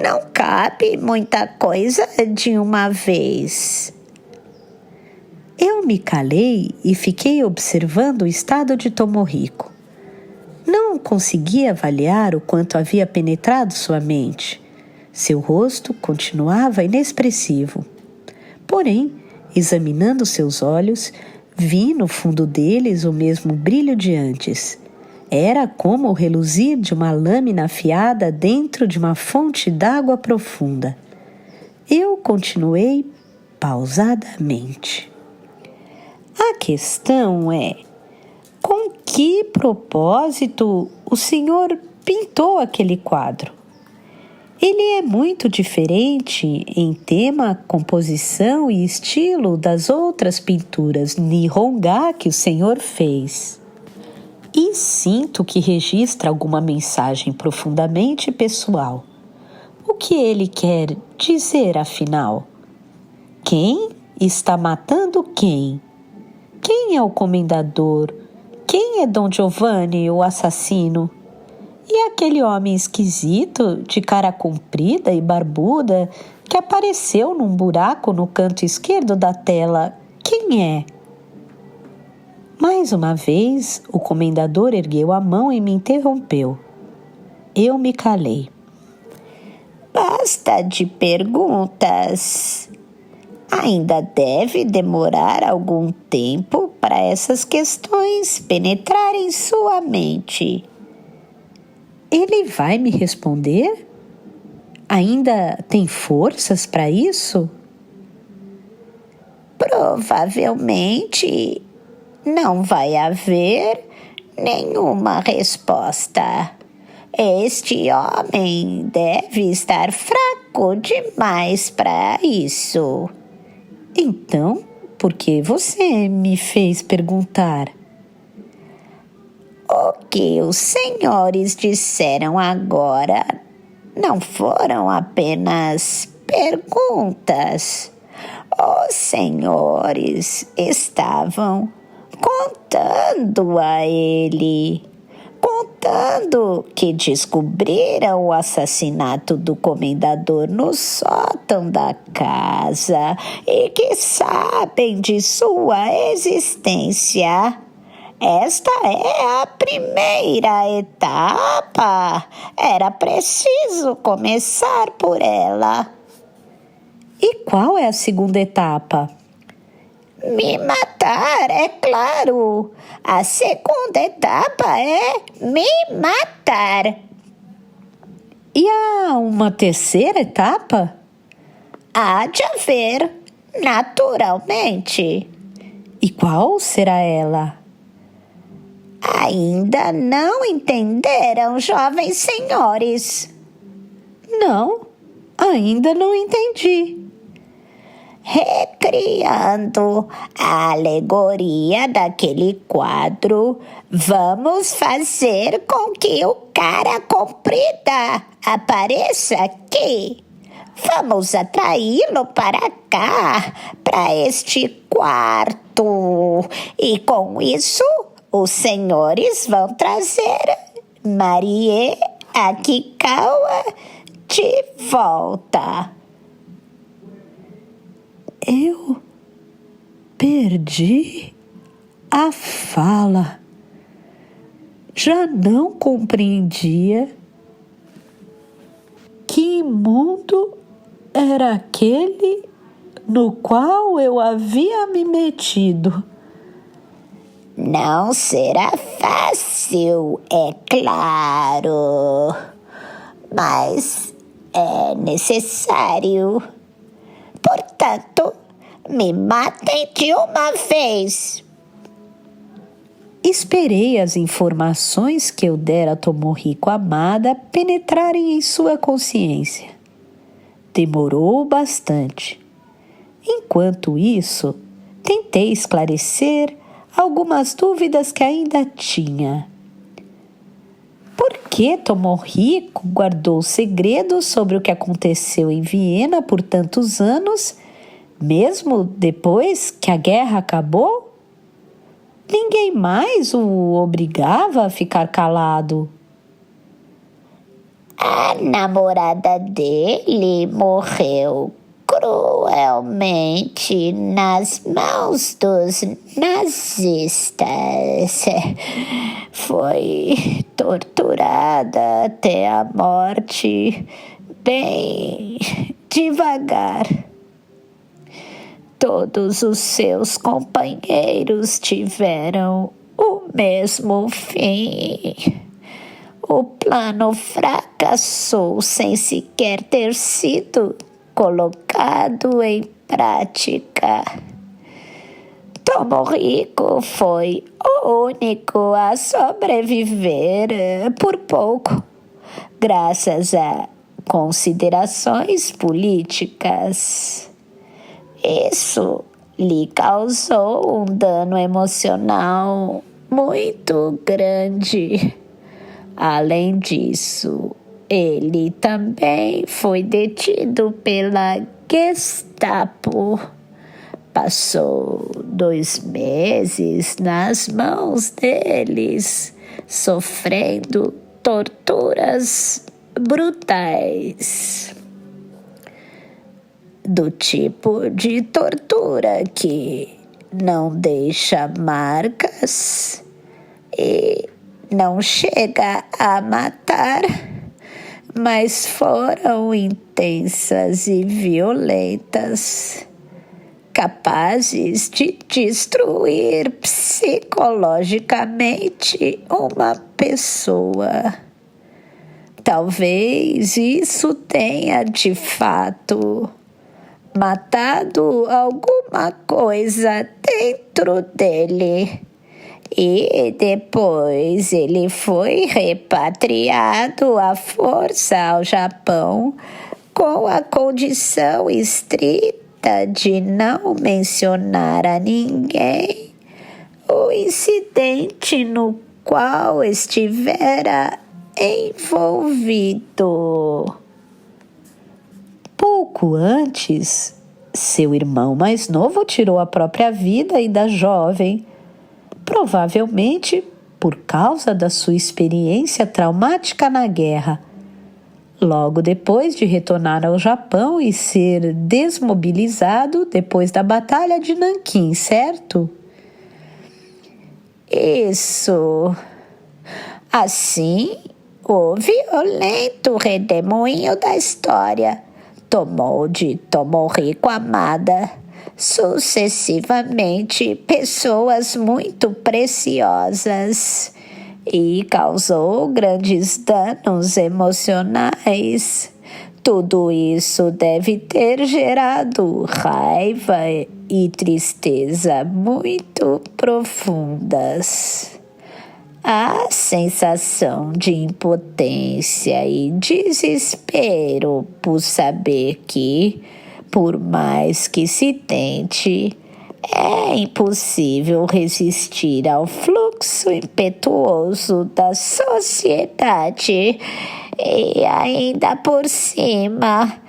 Não cabe muita coisa de uma vez. Eu me calei e fiquei observando o estado de Tomohiko. Não conseguia avaliar o quanto havia penetrado sua mente. Seu rosto continuava inexpressivo. Porém, examinando seus olhos, vi no fundo deles o mesmo brilho de antes. Era como o reluzir de uma lâmina afiada dentro de uma fonte d'água profunda. Eu continuei pausadamente. A questão é: com que propósito o senhor pintou aquele quadro? Ele é muito diferente em tema, composição e estilo das outras pinturas Nihonga que o senhor fez. E sinto que registra alguma mensagem profundamente pessoal. O que ele quer dizer, afinal? Quem está matando quem? Quem é o comendador? Quem é Dom Giovanni, o assassino? E aquele homem esquisito, de cara comprida e barbuda, que apareceu num buraco no canto esquerdo da tela, quem é? Mais uma vez, o comendador ergueu a mão e me interrompeu. Eu me calei. Basta de perguntas. Ainda deve demorar algum tempo para essas questões penetrarem sua mente. Ele vai me responder? Ainda tem forças para isso? Provavelmente não vai haver nenhuma resposta. Este homem deve estar fraco demais para isso. Então, por que você me fez perguntar? O que os senhores disseram agora não foram apenas perguntas. Os senhores estavam contando a ele, contando que descobriram o assassinato do comendador no sótão da casa e que sabem de sua existência. Esta é a primeira etapa. Era preciso começar por ela. E qual é a segunda etapa? Me matar, é claro. A segunda etapa é me matar. E há uma terceira etapa? Há de haver, naturalmente. E qual será ela? Ainda não entenderam, jovens senhores? Não, ainda não entendi. Recriando a alegoria daquele quadro, vamos fazer com que o cara comprida apareça aqui. Vamos atraí-lo para cá, para este quarto. E com isso, os senhores vão trazer Marie Akikawa de volta. Eu perdi a fala. já não compreendia que mundo era aquele no qual eu havia me metido. Não será fácil, é claro, mas é necessário. Portanto, me matem de uma vez. Esperei as informações que eu dera a Tomohiko amada penetrarem em sua consciência. Demorou bastante. Enquanto isso, tentei esclarecer algumas dúvidas que ainda tinha. Por que Tomohiko guardou segredo sobre o que aconteceu em Viena por tantos anos, mesmo depois que a guerra acabou? Ninguém mais o obrigava a ficar calado. A namorada dele morreu cruelmente nas mãos dos nazistas. Foi torturada até a morte, bem devagar. Todos os seus companheiros tiveram o mesmo fim. O plano fracassou sem sequer ter sido colocado em prática. Tomohiko foi o único a sobreviver por pouco, graças a considerações políticas. Isso lhe causou um dano emocional muito grande. Além disso, ele também foi detido pela Gestapo. Passou 2 meses nas mãos deles, sofrendo torturas brutais. Do tipo de tortura que não deixa marcas e não chega a matar, mas foram intensas e violentas, capazes de destruir psicologicamente uma pessoa. Talvez isso tenha de fato matado alguma coisa dentro dele. E depois ele foi repatriado à força ao Japão com a condição estrita de não mencionar a ninguém o incidente no qual estivera envolvido. Pouco antes, seu irmão mais novo tirou a própria vida e da jovem, provavelmente por causa da sua experiência traumática na guerra. Logo depois de retornar ao Japão e ser desmobilizado depois da Batalha de Nanquim, certo? Isso. Assim, o violento redemoinho da história tomou de Tomohiko amada sucessivamente pessoas muito preciosas e causou grandes danos emocionais. Tudo isso deve ter gerado raiva e tristeza muito profundas. A sensação de impotência e desespero por saber que, por mais que se tente, é impossível resistir ao fluxo impetuoso da sociedade e ainda por cima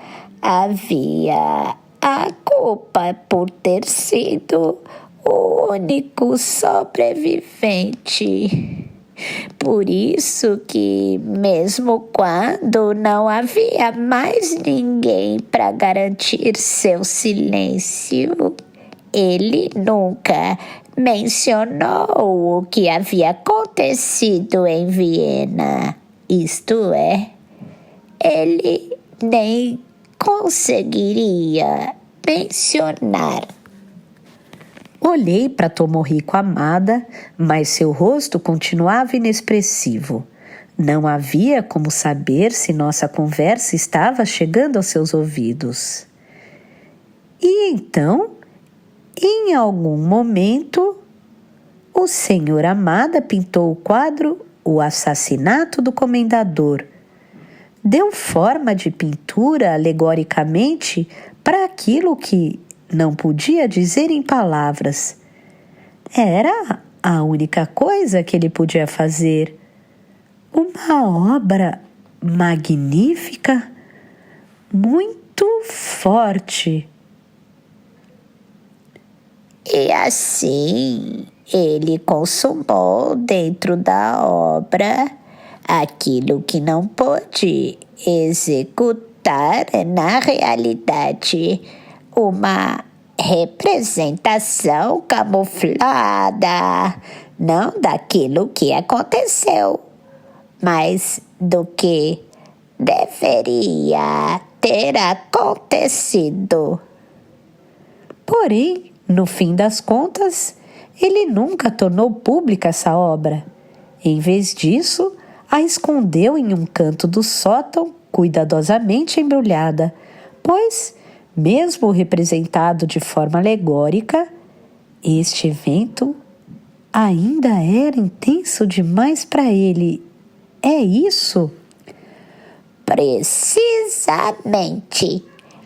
havia a culpa por ter sido o único sobrevivente. Por isso que, mesmo quando não havia mais ninguém para garantir seu silêncio, ele nunca mencionou o que havia acontecido em Viena. Isto é, ele nem conseguiria mencionar. Olhei para Tomohiko Hamada, mas seu rosto continuava inexpressivo. Não havia como saber se nossa conversa estava chegando aos seus ouvidos. E então, em algum momento, o senhor Hamada pintou o quadro O Assassinato do Comendador. Deu forma de pintura alegoricamente para aquilo que não podia dizer em palavras. Era a única coisa que ele podia fazer. Uma obra magnífica, muito forte. E assim ele consumou dentro da obra aquilo que não pôde executar na realidade, uma representação camuflada, não daquilo que aconteceu, mas do que deveria ter acontecido. Porém, no fim das contas, ele nunca tornou pública essa obra. Em vez disso, a escondeu em um canto do sótão, cuidadosamente embrulhada, pois, mesmo representado de forma alegórica, este evento ainda era intenso demais para ele. É isso? Precisamente.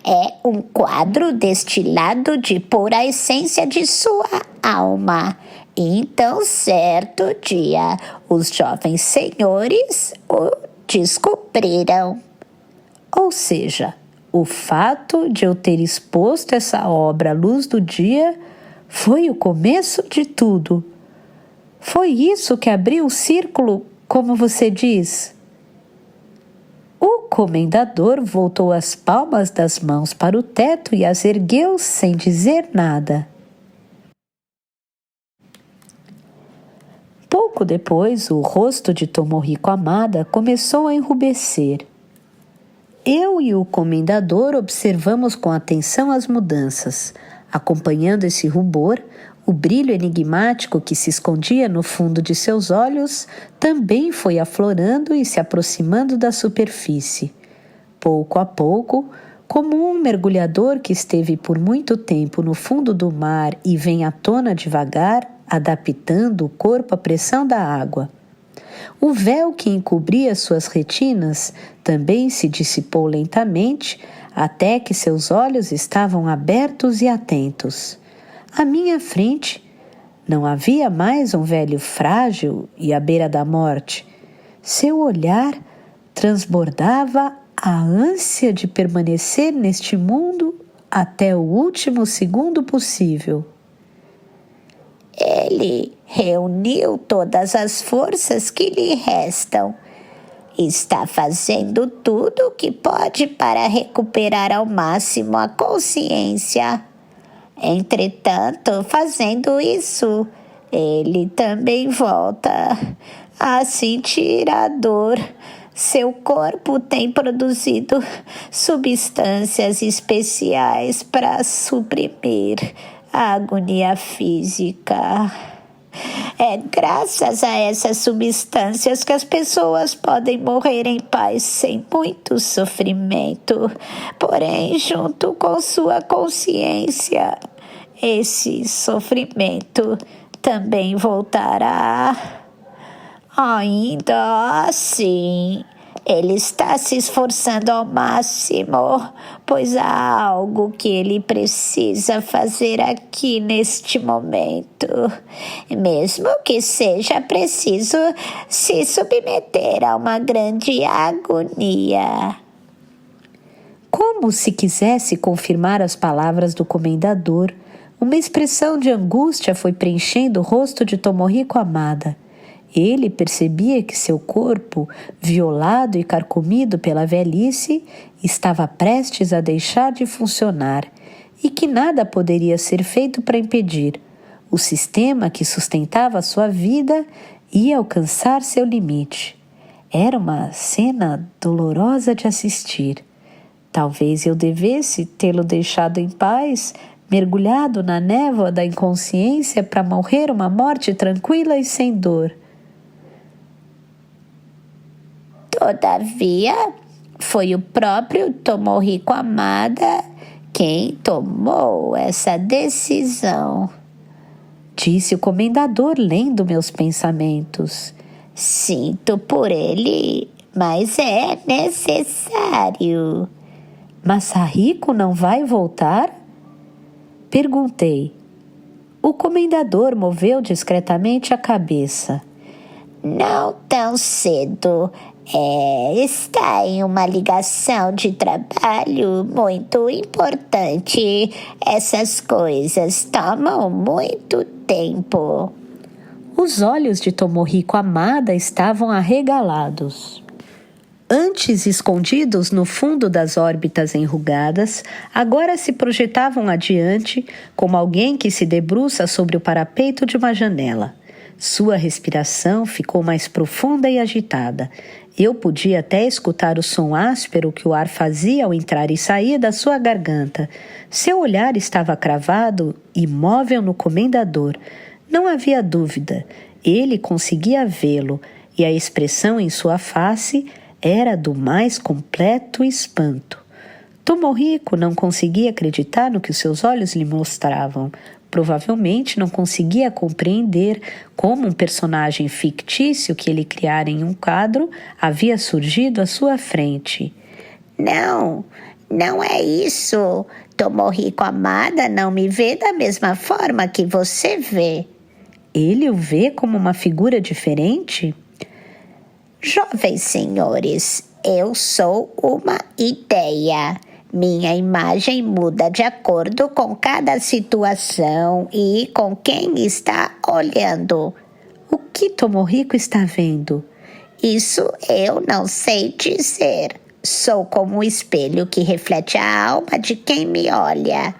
É um quadro destilado de pura essência de sua alma. Então, certo dia, os jovens senhores o descobriram. Ou seja, o fato de eu ter exposto essa obra à luz do dia foi o começo de tudo. Foi isso que abriu o círculo, como você diz. O comendador voltou as palmas das mãos para o teto e as ergueu sem dizer nada. Pouco depois, o rosto de Tomohiko Hamada começou a enrubescer. Eu e o comendador observamos com atenção as mudanças. Acompanhando esse rubor, o brilho enigmático que se escondia no fundo de seus olhos também foi aflorando e se aproximando da superfície. Pouco a pouco, como um mergulhador que esteve por muito tempo no fundo do mar e vem à tona devagar, adaptando o corpo à pressão da água. O véu que encobria suas retinas também se dissipou lentamente, até que seus olhos estavam abertos e atentos. À minha frente, não havia mais um velho frágil e à beira da morte. Seu olhar transbordava a ânsia de permanecer neste mundo até o último segundo possível. Ele reuniu todas as forças que lhe restam. Está fazendo tudo o que pode para recuperar ao máximo a consciência. Entretanto, fazendo isso, ele também volta a sentir a dor. Seu corpo tem produzido substâncias especiais para suprimir a agonia física. É graças a essas substâncias que as pessoas podem morrer em paz sem muito sofrimento. Porém, junto com sua consciência, esse sofrimento também voltará. Ainda assim, ele está se esforçando ao máximo, pois há algo que ele precisa fazer aqui neste momento, mesmo que seja preciso se submeter a uma grande agonia. Como se quisesse confirmar as palavras do comendador, uma expressão de angústia foi preenchendo o rosto de Tomohiko Hamada. Ele percebia que seu corpo, violado e carcomido pela velhice, estava prestes a deixar de funcionar e que nada poderia ser feito para impedir. O sistema que sustentava sua vida ia alcançar seu limite. Era uma cena dolorosa de assistir. Talvez eu devesse tê-lo deixado em paz, mergulhado na névoa da inconsciência para morrer uma morte tranquila e sem dor. Todavia, foi o próprio Tomohiko Amada quem tomou essa decisão, disse o comendador, lendo meus pensamentos. Sinto por ele, mas é necessário. Masahiko não vai voltar? Perguntei. O comendador moveu discretamente a cabeça. Não tão cedo. Está em uma ligação de trabalho muito importante. Essas coisas tomam muito tempo. Os olhos de Tomohiko Amada estavam arregalados. Antes escondidos no fundo das órbitas enrugadas, agora se projetavam adiante como alguém que se debruça sobre o parapeito de uma janela. Sua respiração ficou mais profunda e agitada. Eu podia até escutar o som áspero que o ar fazia ao entrar e sair da sua garganta. Seu olhar estava cravado, imóvel no comendador. Não havia dúvida. Ele conseguia vê-lo, e a expressão em sua face era do mais completo espanto. Tomohiko não conseguia acreditar no que os seus olhos lhe mostravam. Provavelmente não conseguia compreender como um personagem fictício que ele criara em um quadro havia surgido à sua frente. Não é isso. Tomohiko Amada não me vê da mesma forma que você vê. Ele o vê como uma figura diferente? Jovens senhores, eu sou uma ideia. Minha imagem muda de acordo com cada situação e com quem está olhando. O que Tomohiko está vendo? Isso eu não sei dizer. Sou como um espelho que reflete a alma de quem me olha.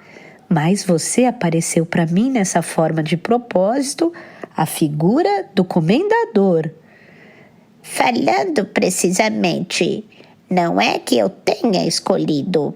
Mas você apareceu para mim nessa forma de propósito, a figura do comendador. Falando precisamente, não é que eu tenha escolhido.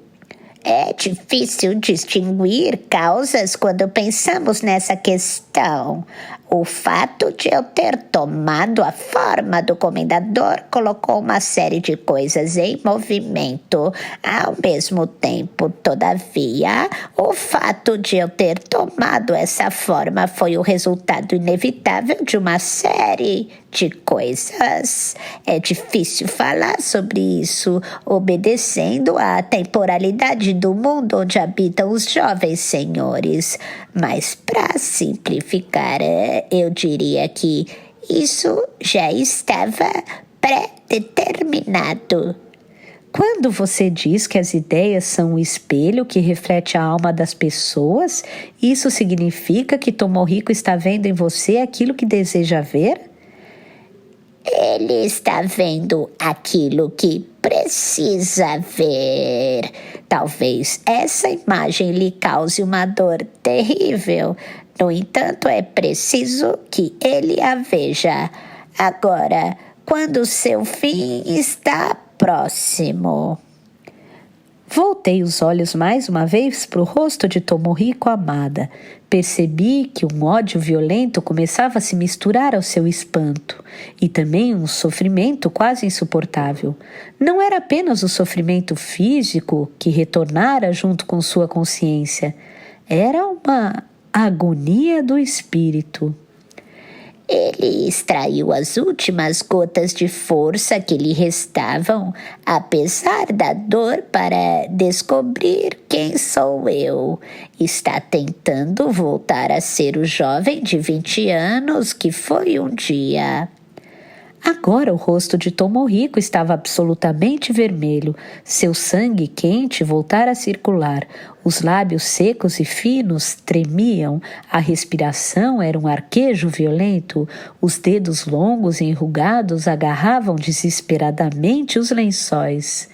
É difícil distinguir causas quando pensamos nessa questão. O fato de eu ter tomado a forma do comendador colocou uma série de coisas em movimento. Ao mesmo tempo, todavia, o fato de eu ter tomado essa forma foi o resultado inevitável de uma série de coisas. É difícil falar sobre isso, obedecendo à temporalidade do mundo onde habitam os jovens senhores. Mas, para simplificar, eu diria que isso já estava pré-determinado. Quando você diz que as ideias são um espelho que reflete a alma das pessoas, isso significa que Tomohiko está vendo em você aquilo que deseja ver? Ele está vendo aquilo que precisa ver. Talvez essa imagem lhe cause uma dor terrível. No entanto, é preciso que ele a veja. Agora, quando seu fim está próximo. Voltei os olhos mais uma vez para o rosto de Tomohiko Amada. Percebi que um ódio violento começava a se misturar ao seu espanto e também um sofrimento quase insuportável. Não era apenas o sofrimento físico que retornara junto com sua consciência. Era uma agonia do espírito. Ele extraiu as últimas gotas de força que lhe restavam, apesar da dor, para descobrir quem sou eu. Está tentando voltar a ser o jovem de 20 anos que foi um dia. Agora o rosto de Tomohiko estava absolutamente vermelho. Seu sangue quente voltara a circular. Os lábios secos e finos tremiam. A respiração era um arquejo violento. Os dedos longos e enrugados agarravam desesperadamente os lençóis.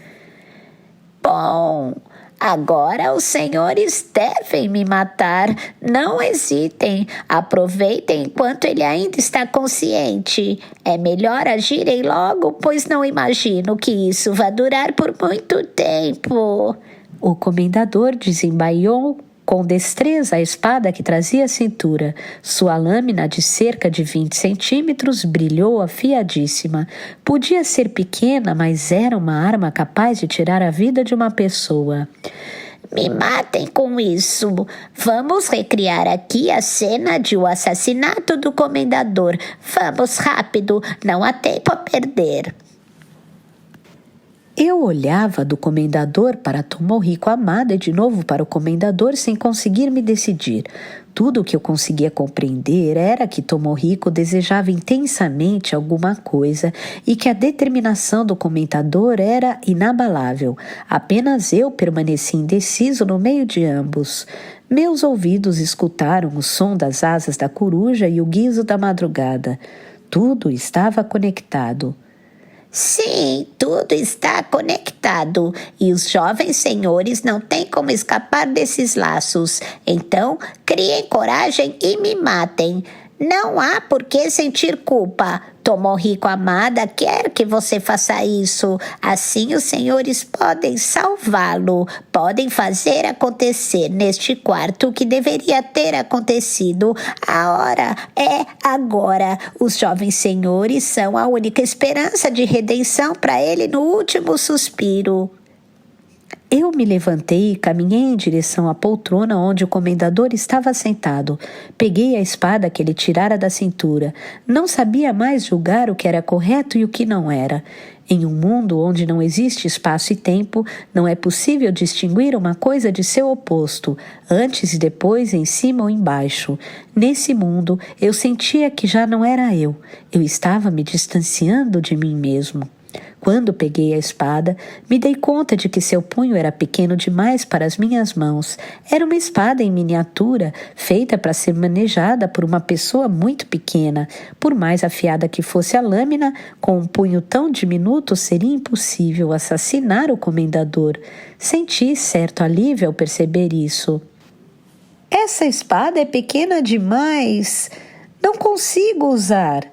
Bom, Agora os senhores devem me matar. Não hesitem. Aproveitem enquanto ele ainda está consciente. É melhor agirem logo, pois não imagino que isso vá durar por muito tempo. O comendador desembaiou com destreza a espada que trazia à cintura. Sua lâmina de cerca de 20 centímetros brilhou afiadíssima. Podia ser pequena, mas era uma arma capaz de tirar a vida de uma pessoa. Me matem com isso. Vamos recriar aqui a cena de o assassinato do comendador. Vamos rápido, não há tempo a perder. Eu olhava do comendador para Tomohiko Amada e de novo para o comendador sem conseguir me decidir. Tudo o que eu conseguia compreender era que Tomohiko desejava intensamente alguma coisa e que a determinação do comendador era inabalável. Apenas eu permaneci indeciso no meio de ambos. Meus ouvidos escutaram o som das asas da coruja e o guizo da madrugada. Tudo estava conectado. Sim, tudo está conectado e os jovens senhores não têm como escapar desses laços. Então, criem coragem e me matem. Não há por que sentir culpa. Tomohiko Amada quer que você faça isso. Assim os senhores podem salvá-lo. Podem fazer acontecer neste quarto o que deveria ter acontecido. A hora é agora. Os jovens senhores são a única esperança de redenção para ele no último suspiro. Eu me levantei e caminhei em direção à poltrona onde o comendador estava sentado. Peguei a espada que ele tirara da cintura. Não sabia mais julgar o que era correto e o que não era. Em um mundo onde não existe espaço e tempo, não é possível distinguir uma coisa de seu oposto, antes e depois, em cima ou embaixo. Nesse mundo, eu sentia que já não era eu. Eu estava me distanciando de mim mesmo. Quando peguei a espada, me dei conta de que seu punho era pequeno demais para as minhas mãos. Era uma espada em miniatura, feita para ser manejada por uma pessoa muito pequena. Por mais afiada que fosse a lâmina, com um punho tão diminuto seria impossível assassinar o comendador. Senti certo alívio ao perceber isso. Essa espada é pequena demais. Não consigo usar.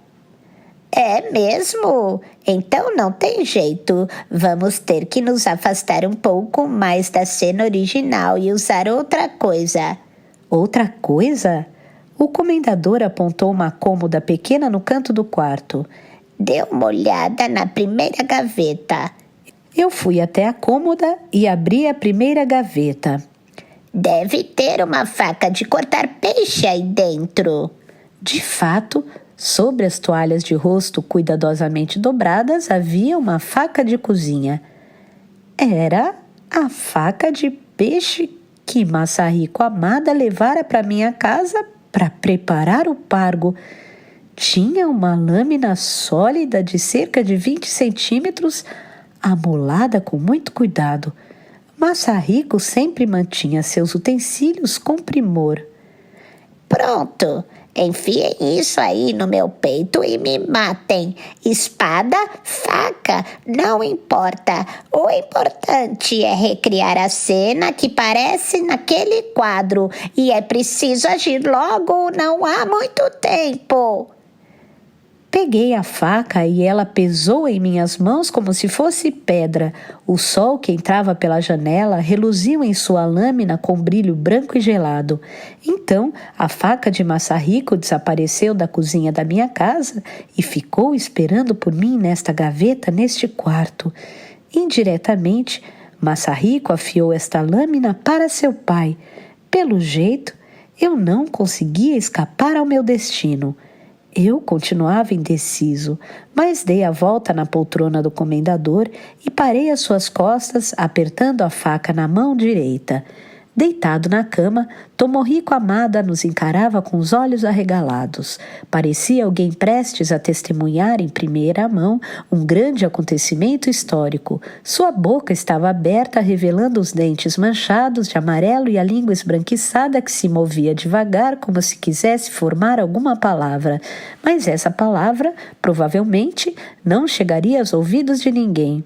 É mesmo? Então não tem jeito. Vamos ter que nos afastar um pouco mais da cena original e usar outra coisa. Outra coisa? O comendador apontou uma cômoda pequena no canto do quarto. Dê uma olhada na primeira gaveta. Eu fui até a cômoda e abri a primeira gaveta. Deve ter uma faca de cortar peixe aí dentro. De fato, sobre as toalhas de rosto cuidadosamente dobradas havia uma faca de cozinha. Era a faca de peixe que Masahiko Amada levara para minha casa para preparar o pargo. Tinha uma lâmina sólida de cerca de 20 centímetros, amolada com muito cuidado. Masahiko sempre mantinha seus utensílios com primor. Pronto! Enfiem isso aí no meu peito e me matem. Espada, faca, não importa. O importante é recriar a cena que parece naquele quadro. E é preciso agir logo, não há muito tempo. Peguei a faca e ela pesou em minhas mãos como se fosse pedra. O sol que entrava pela janela reluziu em sua lâmina com brilho branco e gelado. Então, a faca de Masahiko desapareceu da cozinha da minha casa e ficou esperando por mim nesta gaveta, neste quarto. Indiretamente, Masahiko afiou esta lâmina para seu pai. Pelo jeito, eu não conseguia escapar ao meu destino. Eu continuava indeciso, mas dei a volta na poltrona do comendador e parei às suas costas, apertando a faca na mão direita. Deitado na cama, Tomohiko Amada nos encarava com os olhos arregalados. Parecia alguém prestes a testemunhar em primeira mão um grande acontecimento histórico. Sua boca estava aberta, revelando os dentes manchados de amarelo e a língua esbranquiçada que se movia devagar como se quisesse formar alguma palavra. Mas essa palavra, provavelmente, não chegaria aos ouvidos de ninguém.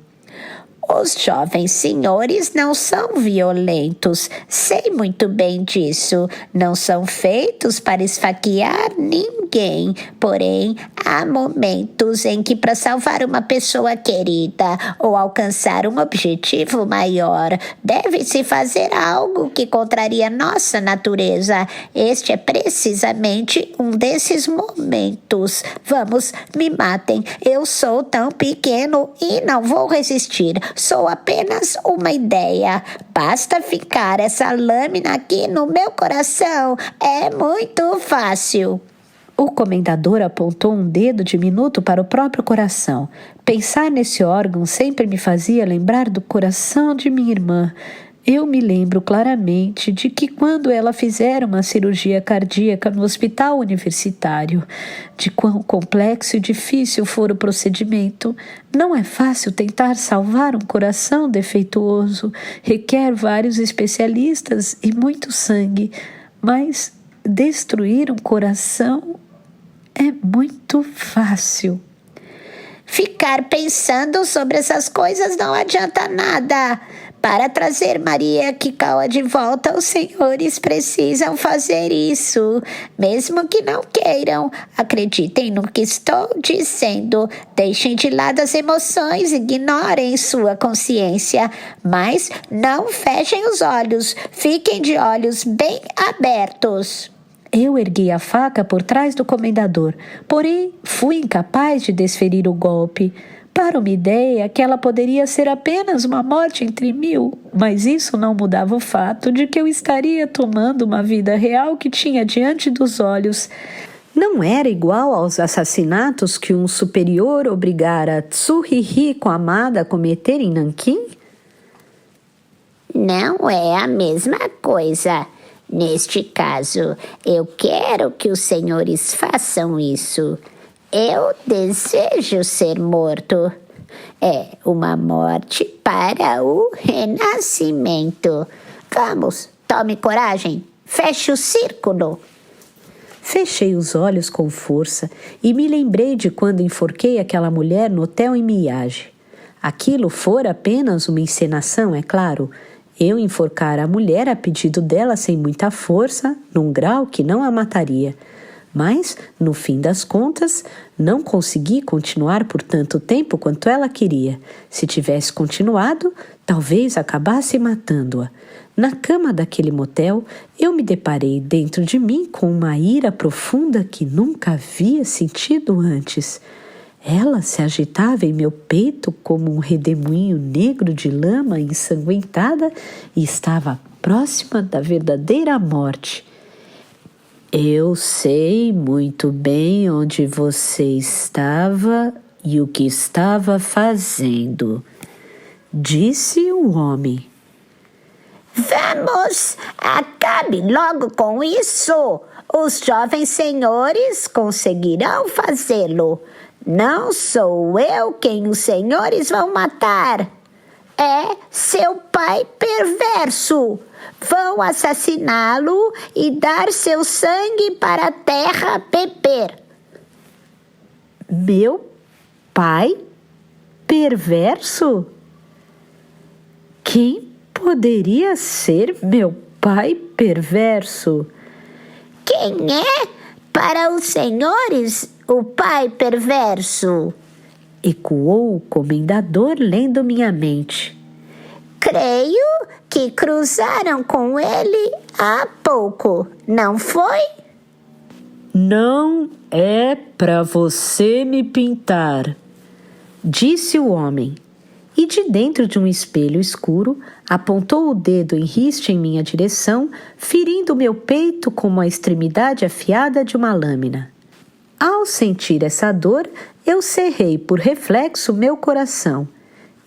Os jovens senhores não são violentos, sei muito bem disso. Não são feitos para esfaquear ninguém. Porém, há momentos em que, para salvar uma pessoa querida ou alcançar um objetivo maior, deve-se fazer algo que contraria nossa natureza. Este é precisamente um desses momentos. Vamos, me matem. Eu sou tão pequeno e não vou resistir. Sou apenas uma ideia. Basta ficar essa lâmina aqui no meu coração. É muito fácil. O comendador apontou um dedo diminuto para o próprio coração. Pensar nesse órgão sempre me fazia lembrar do coração de minha irmã. Eu me lembro claramente de que quando ela fizera uma cirurgia cardíaca no hospital universitário, de quão complexo e difícil for o procedimento. Não é fácil tentar salvar um coração defeituoso, requer vários especialistas e muito sangue, mas destruir um coração é muito fácil. Ficar pensando sobre essas coisas não adianta nada. Para trazer Maria Kikawa de volta, os senhores precisam fazer isso, mesmo que não queiram. Acreditem no que estou dizendo. Deixem de lado as emoções, ignorem sua consciência, mas não fechem os olhos. Fiquem de olhos bem abertos. Eu ergui a faca por trás do comendador, porém fui incapaz de desferir o golpe. Para uma ideia, aquela poderia ser apenas uma morte entre mil, mas isso não mudava o fato de que eu estaria tomando uma vida real que tinha diante dos olhos. Não era igual aos assassinatos que um superior obrigara Tsuhihiko Amada a cometer em Nanquim? Não é a mesma coisa. Neste caso, eu quero que os senhores façam isso. Eu desejo ser morto. É uma morte para o renascimento. Vamos, tome coragem. Feche o círculo. Fechei os olhos com força e me lembrei de quando enforquei aquela mulher no hotel em Miyagi. Aquilo fora apenas uma encenação, é claro. Eu enforcara a mulher a pedido dela sem muita força, num grau que não a mataria. Mas, no fim das contas, não consegui continuar por tanto tempo quanto ela queria. Se tivesse continuado, talvez acabasse matando-a. Na cama daquele motel, eu me deparei dentro de mim com uma ira profunda que nunca havia sentido antes. Ela se agitava em meu peito como um redemoinho negro de lama ensanguentada e estava próxima da verdadeira morte. Eu sei muito bem onde você estava e o que estava fazendo, disse o homem. Vamos, acabe logo com isso. Os jovens senhores conseguirão fazê-lo. Não sou eu quem os senhores vão matar. É seu pai perverso. Vão assassiná-lo e dar seu sangue para a terra beber. Meu pai perverso? Quem poderia ser meu pai perverso? Quem é para os senhores o pai perverso? Ecoou o comendador lendo minha mente. Creio que cruzaram com ele há pouco, não foi? Não é para você me pintar, disse o homem. E de dentro de um espelho escuro, apontou o dedo em riste em minha direção, ferindo meu peito com a extremidade afiada de uma lâmina. Ao sentir essa dor, eu cerrei por reflexo meu coração.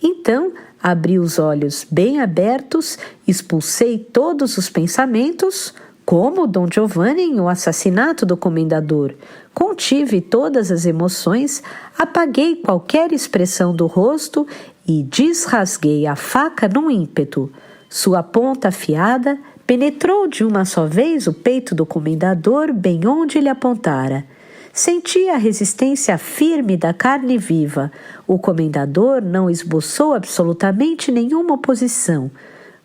Então, abri os olhos bem abertos, expulsei todos os pensamentos, como Dom Giovanni em O Assassinato do Comendador. Contive todas as emoções, apaguei qualquer expressão do rosto e desrasguei a faca num ímpeto. Sua ponta afiada penetrou de uma só vez o peito do comendador bem onde ele apontara. Senti a resistência firme da carne viva. O comendador não esboçou absolutamente nenhuma oposição,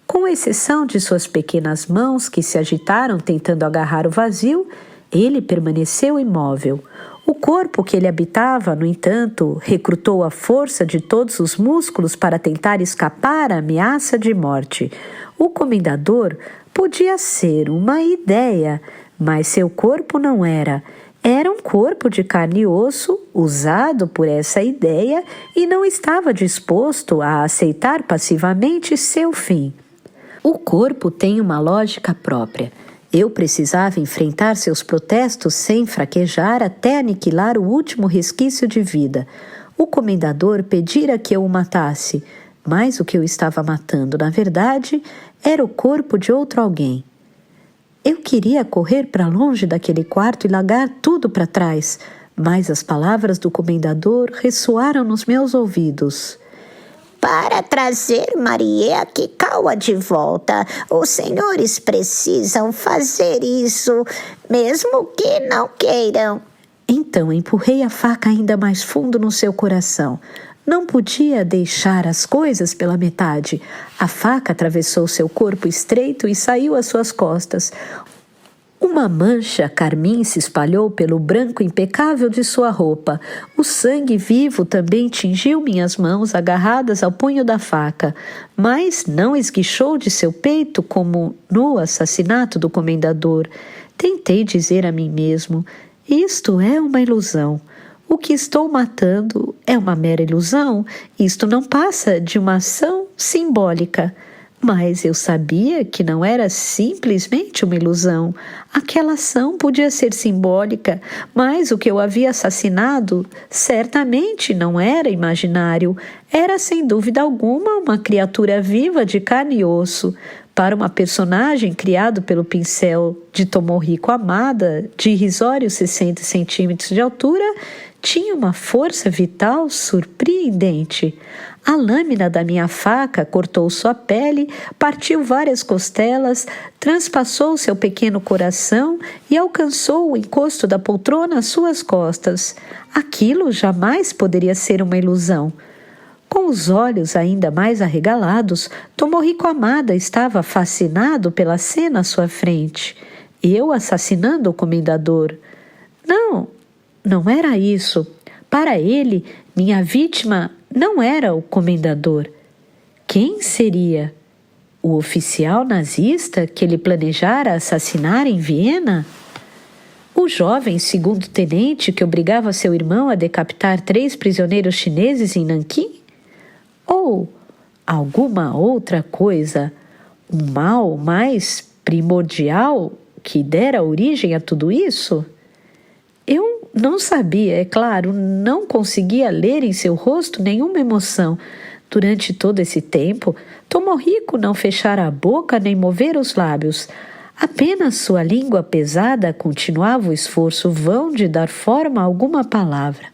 com exceção de suas pequenas mãos que se agitaram tentando agarrar o vazio. Ele permaneceu imóvel. O corpo que ele habitava, no entanto, recrutou a força de todos os músculos para tentar escapar à ameaça de morte. O comendador podia ser uma ideia, mas seu corpo não era. Era um corpo de carne e osso, usado por essa ideia, e não estava disposto a aceitar passivamente seu fim. O corpo tem uma lógica própria. Eu precisava enfrentar seus protestos sem fraquejar até aniquilar o último resquício de vida. O comendador pedira que eu o matasse, mas o que eu estava matando, na verdade, era o corpo de outro alguém. Eu queria correr para longe daquele quarto e largar tudo para trás, mas as palavras do comendador ressoaram nos meus ouvidos. Para trazer Maria Kikawa de volta, os senhores precisam fazer isso, mesmo que não queiram. Então empurrei a faca ainda mais fundo no seu coração. Não podia deixar as coisas pela metade. A faca atravessou seu corpo estreito e saiu às suas costas. Uma mancha carmim se espalhou pelo branco impecável de sua roupa. O sangue vivo também tingiu minhas mãos agarradas ao punho da faca, mas não esguichou de seu peito como no assassinato do comendador. Tentei dizer a mim mesmo: isto é uma ilusão. O que estou matando é uma mera ilusão. Isto não passa de uma ação simbólica. Mas eu sabia que não era simplesmente uma ilusão. Aquela ação podia ser simbólica, mas o que eu havia assassinado certamente não era imaginário. Era, sem dúvida alguma, uma criatura viva de carne e osso. Para uma personagem criado pelo pincel de Tomohiko Hamada, de irrisórios 60 centímetros de altura, tinha uma força vital surpreendente. A lâmina da minha faca cortou sua pele, partiu várias costelas, transpassou seu pequeno coração e alcançou o encosto da poltrona às suas costas. Aquilo jamais poderia ser uma ilusão. Com os olhos ainda mais arregalados, Tomohiko Hamada estava fascinado pela cena à sua frente. Eu assassinando o comendador. Não era isso. Para ele, minha vítima não era o comendador. Quem seria? O oficial nazista que ele planejara assassinar em Viena? O jovem segundo-tenente que obrigava seu irmão a decapitar 3 prisioneiros chineses em Nanquim? Ou alguma outra coisa, um mal mais primordial que dera origem a tudo isso? Eu não sabia, é claro, não conseguia ler em seu rosto nenhuma emoção. Durante todo esse tempo, Tomohiko não fechara a boca nem mover os lábios. Apenas sua língua pesada continuava o esforço vão de dar forma a alguma palavra.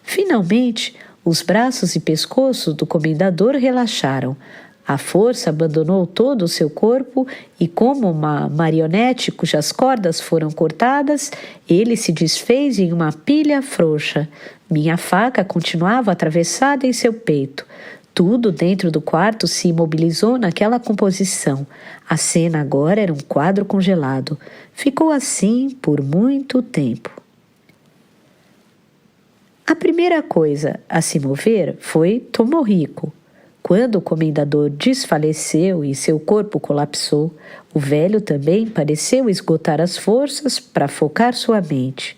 Finalmente, os braços e pescoço do comendador relaxaram. A força abandonou todo o seu corpo e, como uma marionete cujas cordas foram cortadas, ele se desfez em uma pilha frouxa. Minha faca continuava atravessada em seu peito. Tudo dentro do quarto se imobilizou naquela composição. A cena agora era um quadro congelado. Ficou assim por muito tempo. A primeira coisa a se mover foi Tomohiko. Quando o comendador desfaleceu e seu corpo colapsou, o velho também pareceu esgotar as forças para focar sua mente.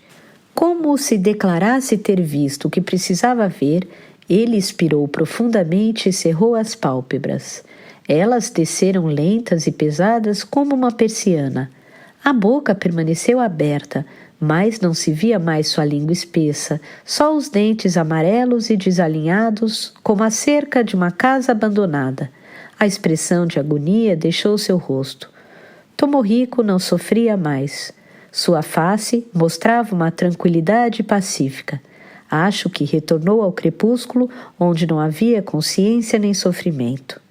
Como se declarasse ter visto o que precisava ver, ele expirou profundamente e cerrou as pálpebras. Elas desceram lentas e pesadas como uma persiana. A boca permaneceu aberta, mas não se via mais sua língua espessa, só os dentes amarelos e desalinhados, como a cerca de uma casa abandonada. A expressão de agonia deixou seu rosto. Tomohiko não sofria mais. Sua face mostrava uma tranquilidade pacífica. Acho que retornou ao crepúsculo, onde não havia consciência nem sofrimento.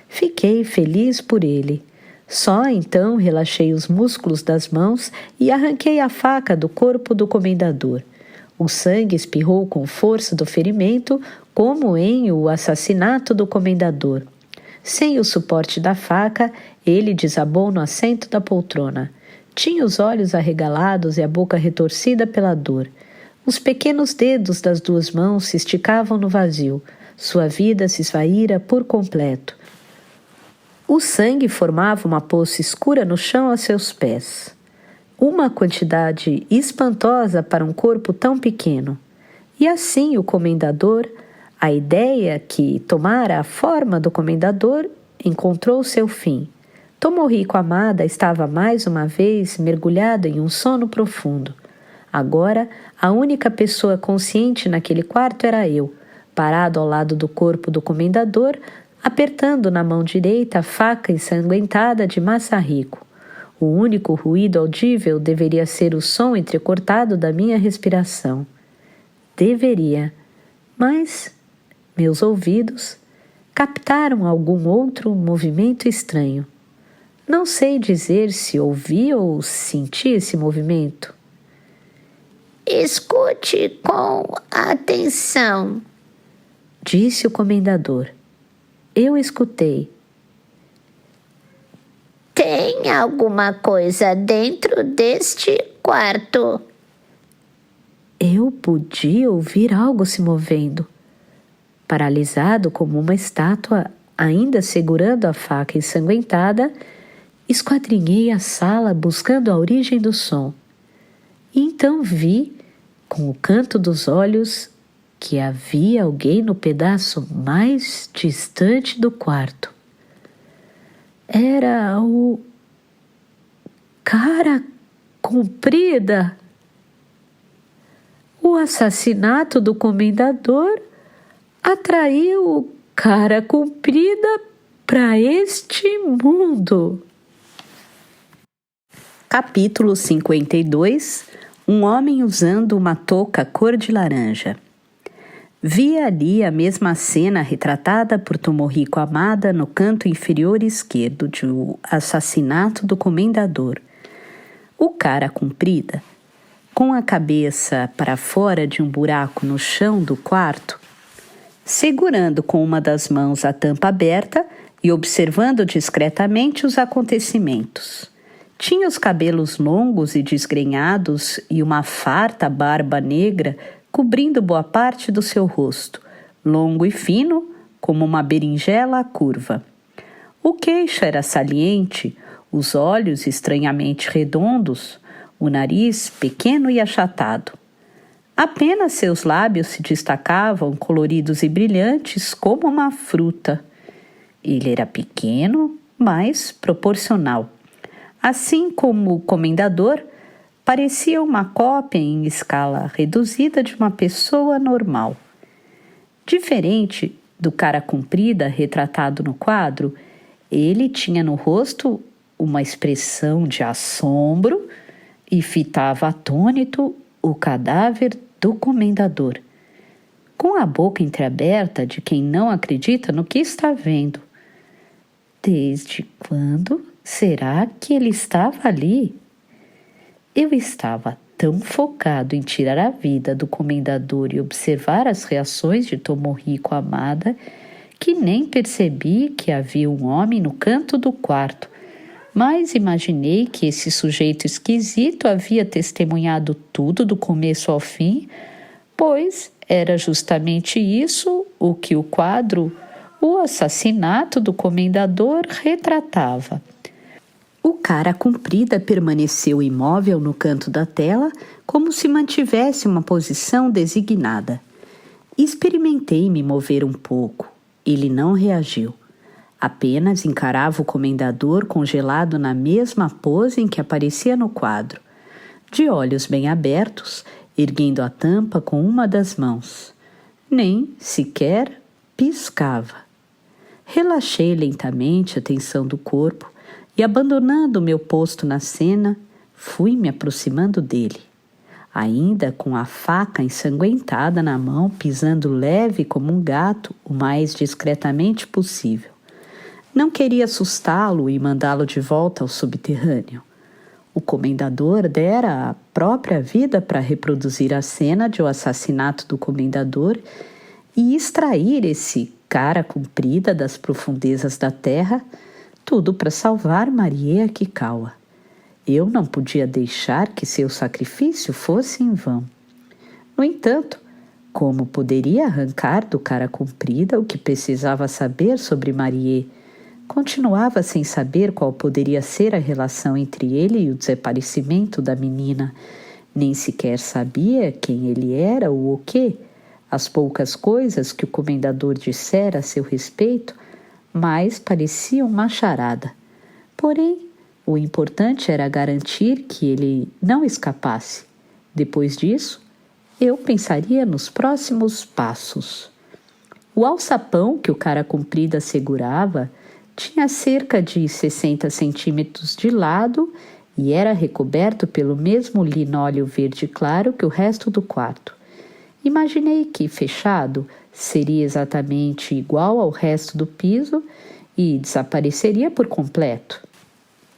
Fiquei feliz por ele. Só então relaxei os músculos das mãos e arranquei a faca do corpo do comendador. O sangue espirrou com força do ferimento, como em O Assassinato do Comendador. Sem o suporte da faca, ele desabou no assento da poltrona. Tinha os olhos arregalados e a boca retorcida pela dor. Os pequenos dedos das duas mãos se esticavam no vazio. Sua vida se esvaíra por completo. O sangue formava uma poça escura no chão a seus pés. Uma quantidade espantosa para um corpo tão pequeno. E assim o comendador, a ideia que tomara a forma do comendador, encontrou seu fim. Tomohiko Hamada estava mais uma vez mergulhado em um sono profundo. Agora, a única pessoa consciente naquele quarto era eu, parado ao lado do corpo do comendador, apertando na mão direita a faca ensanguentada de Masahiko. O único ruído audível deveria ser o som entrecortado da minha respiração. Deveria, mas meus ouvidos captaram algum outro movimento estranho. Não sei dizer se ouvi ou senti esse movimento. Escute com atenção, disse o comendador. Eu escutei. Tem alguma coisa dentro deste quarto. Eu podia ouvir algo se movendo. Paralisado como uma estátua, ainda segurando a faca ensanguentada, esquadrinhei a sala buscando a origem do som. E então vi, com o canto dos olhos, que havia alguém no pedaço mais distante do quarto. Era o Cara Comprida. O assassinato do comendador atraiu o Cara Comprida para este mundo. Capítulo 52. Um homem usando uma touca cor de laranja. Vi ali a mesma cena retratada por Tomohiko Hamada no canto inferior esquerdo de O Assassinato do Comendador. O Cara Comprida, com a cabeça para fora de um buraco no chão do quarto, segurando com uma das mãos a tampa aberta e observando discretamente os acontecimentos. Tinha os cabelos longos e desgrenhados e uma farta barba negra cobrindo boa parte do seu rosto, longo e fino, como uma berinjela curva. O queixo era saliente, os olhos estranhamente redondos, o nariz pequeno e achatado. Apenas seus lábios se destacavam, coloridos e brilhantes, como uma fruta. Ele era pequeno, mas proporcional. Assim como o comendador, parecia uma cópia em escala reduzida de uma pessoa normal. Diferente do Cara Comprida retratado no quadro, ele tinha no rosto uma expressão de assombro e fitava atônito o cadáver do comendador, com a boca entreaberta de quem não acredita no que está vendo. Desde quando será que ele estava ali? Eu estava tão focado em tirar a vida do comendador e observar as reações de Tomohiko Hamada que nem percebi que havia um homem no canto do quarto, mas imaginei que esse sujeito esquisito havia testemunhado tudo do começo ao fim, pois era justamente isso o que o quadro O Assassinato do Comendador retratava. O Cara Comprida permaneceu imóvel no canto da tela, como se mantivesse uma posição designada. Experimentei me mover um pouco. Ele não reagiu. Apenas encarava o comendador congelado na mesma pose em que aparecia no quadro, de olhos bem abertos, erguendo a tampa com uma das mãos. Nem sequer piscava. Relaxei lentamente a tensão do corpo e, abandonando o meu posto na cena, fui me aproximando dele. Ainda com a faca ensanguentada na mão, pisando leve como um gato, o mais discretamente possível. Não queria assustá-lo e mandá-lo de volta ao subterrâneo. O comendador dera a própria vida para reproduzir a cena de o assassinato do comendador e extrair esse cara comprida das profundezas da terra, tudo para salvar Maria Kikawa. Eu não podia deixar que seu sacrifício fosse em vão. No entanto, como poderia arrancar do cara comprida o que precisava saber sobre Marie? Continuava sem saber qual poderia ser a relação entre ele e o desaparecimento da menina. Nem sequer sabia quem ele era ou o quê. As poucas coisas que o comendador dissera a seu respeito mais pareciam uma charada. Porém, o importante era garantir que ele não escapasse. Depois disso, eu pensaria nos próximos passos. O alçapão que o cara comprida segurava tinha cerca de 60 centímetros de lado e era recoberto pelo mesmo linóleo verde claro que o resto do quarto. Imaginei que, fechado, seria exatamente igual ao resto do piso e desapareceria por completo.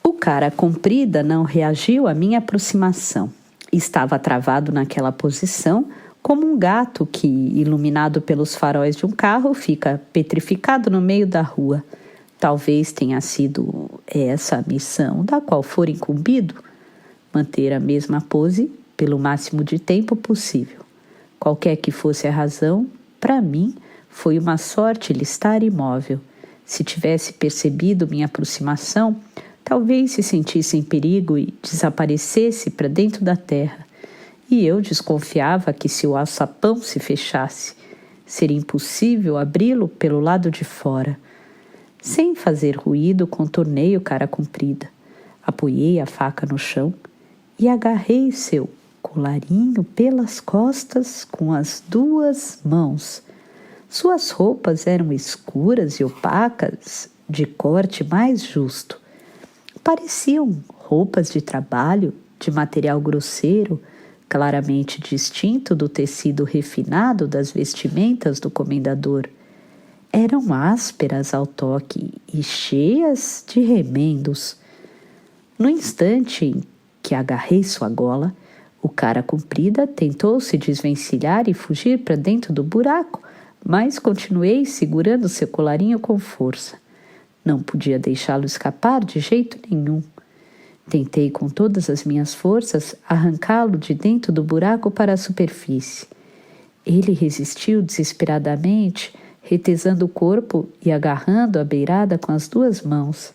O cara comprida não reagiu à minha aproximação. Estava travado naquela posição, como um gato que, iluminado pelos faróis de um carro, fica petrificado no meio da rua. Talvez tenha sido essa a missão da qual for incumbido, manter a mesma pose pelo máximo de tempo possível. Qualquer que fosse a razão, para mim, foi uma sorte ele estar imóvel. Se tivesse percebido minha aproximação, talvez se sentisse em perigo e desaparecesse para dentro da terra. E eu desconfiava que se o alçapão se fechasse, seria impossível abri-lo pelo lado de fora. Sem fazer ruído, contornei o cara comprida. Apoiei a faca no chão e agarrei seu colarinho pelas costas com as 2 mãos. Suas roupas eram escuras e opacas, de corte mais justo. Pareciam roupas de trabalho, de material grosseiro, claramente distinto do tecido refinado das vestimentas do comendador. Eram ásperas ao toque e cheias de remendos. No instante em que agarrei sua gola, o cara comprida tentou se desvencilhar e fugir para dentro do buraco, mas continuei segurando seu colarinho com força. Não podia deixá-lo escapar de jeito nenhum. Tentei com todas as minhas forças arrancá-lo de dentro do buraco para a superfície. Ele resistiu desesperadamente, retesando o corpo e agarrando a beirada com as 2 mãos.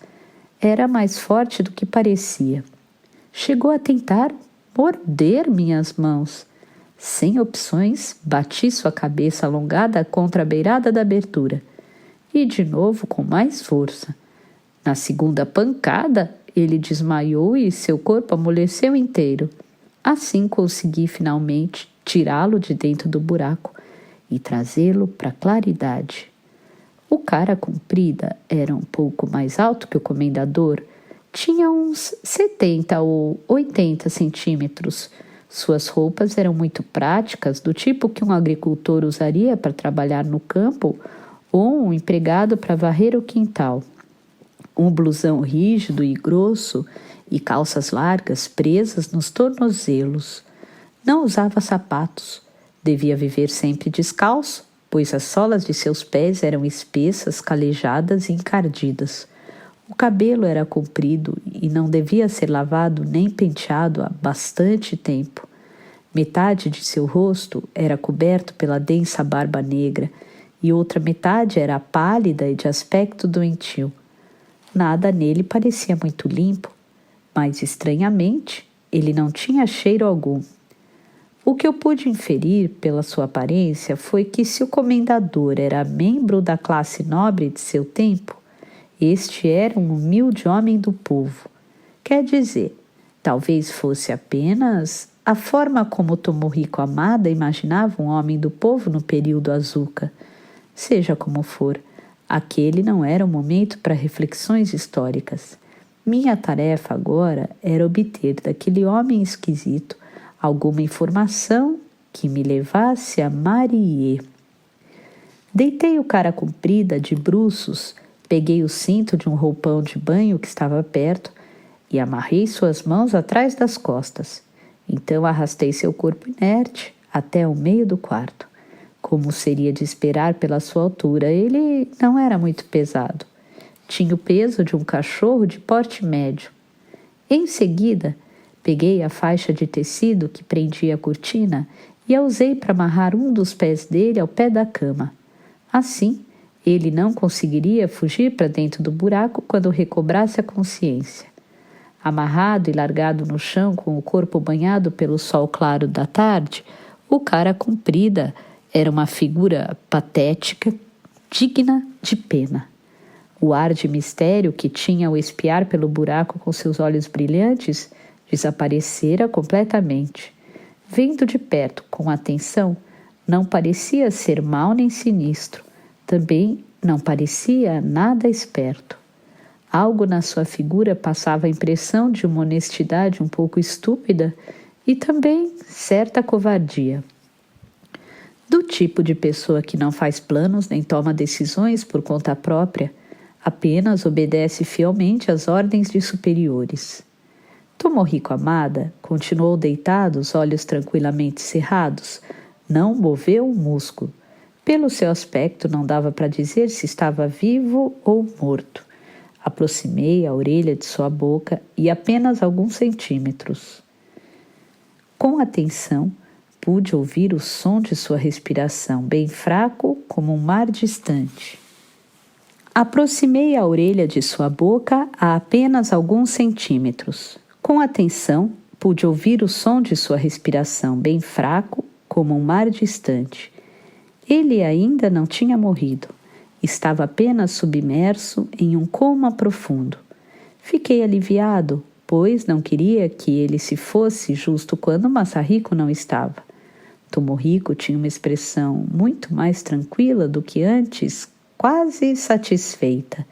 Era mais forte do que parecia. Chegou a tentar morder minhas mãos. Sem opções, bati sua cabeça alongada contra a beirada da abertura. E de novo com mais força. Na segunda pancada, ele desmaiou e seu corpo amoleceu inteiro. Assim consegui finalmente tirá-lo de dentro do buraco e trazê-lo para a claridade. O cara comprida era um pouco mais alto que o comendador. Tinha uns 70 ou 80 centímetros. Suas roupas eram muito práticas, do tipo que um agricultor usaria para trabalhar no campo ou um empregado para varrer o quintal. Um blusão rígido e grosso e calças largas presas nos tornozelos. Não usava sapatos. Devia viver sempre descalço, pois as solas de seus pés eram espessas, calejadas e encardidas. O cabelo era comprido e não devia ser lavado nem penteado há bastante tempo. Metade de seu rosto era coberto pela densa barba negra e outra metade era pálida e de aspecto doentio. Nada nele parecia muito limpo, mas estranhamente ele não tinha cheiro algum. O que eu pude inferir pela sua aparência foi que, se o comendador era membro da classe nobre de seu tempo, este era um humilde homem do povo. Quer dizer, talvez fosse apenas a forma como Tomohiko Amada imaginava um homem do povo no período Azuka. Seja como for, aquele não era o momento para reflexões históricas. Minha tarefa agora era obter daquele homem esquisito alguma informação que me levasse a Marie. Deitei o cara comprida de bruços, peguei o cinto de um roupão de banho que estava perto e amarrei suas mãos atrás das costas. Então arrastei seu corpo inerte até o meio do quarto. Como seria de esperar pela sua altura, ele não era muito pesado. Tinha o peso de um cachorro de porte médio. Em seguida, peguei a faixa de tecido que prendia a cortina e a usei para amarrar um dos pés dele ao pé da cama. Assim, ele não conseguiria fugir para dentro do buraco quando recobrasse a consciência. Amarrado e largado no chão com o corpo banhado pelo sol claro da tarde, o cara comprida era uma figura patética, digna de pena. O ar de mistério que tinha ao espiar pelo buraco com seus olhos brilhantes desaparecera completamente. Vendo de perto com atenção, não parecia ser mau nem sinistro. Também não parecia nada esperto. Algo na sua figura passava a impressão de uma honestidade um pouco estúpida e também certa covardia. Do tipo de pessoa que não faz planos nem toma decisões por conta própria, apenas obedece fielmente às ordens de superiores. Tomohiko Hamada continuou deitado, os olhos tranquilamente cerrados. Não moveu um músculo. Pelo seu aspecto, não dava para dizer se estava vivo ou morto. Aproximei a orelha de sua boca e apenas alguns centímetros. Com atenção, pude ouvir o som de sua respiração, bem fraco como um mar distante. Aproximei a orelha de sua boca a apenas alguns centímetros. Com atenção, pude ouvir o som de sua respiração, bem fraco como um mar distante. Ele ainda não tinha morrido. Estava apenas submerso em um coma profundo. Fiquei aliviado, pois não queria que ele se fosse justo quando Masahiko não estava. Tomohiko tinha uma expressão muito mais tranquila do que antes, quase satisfeita.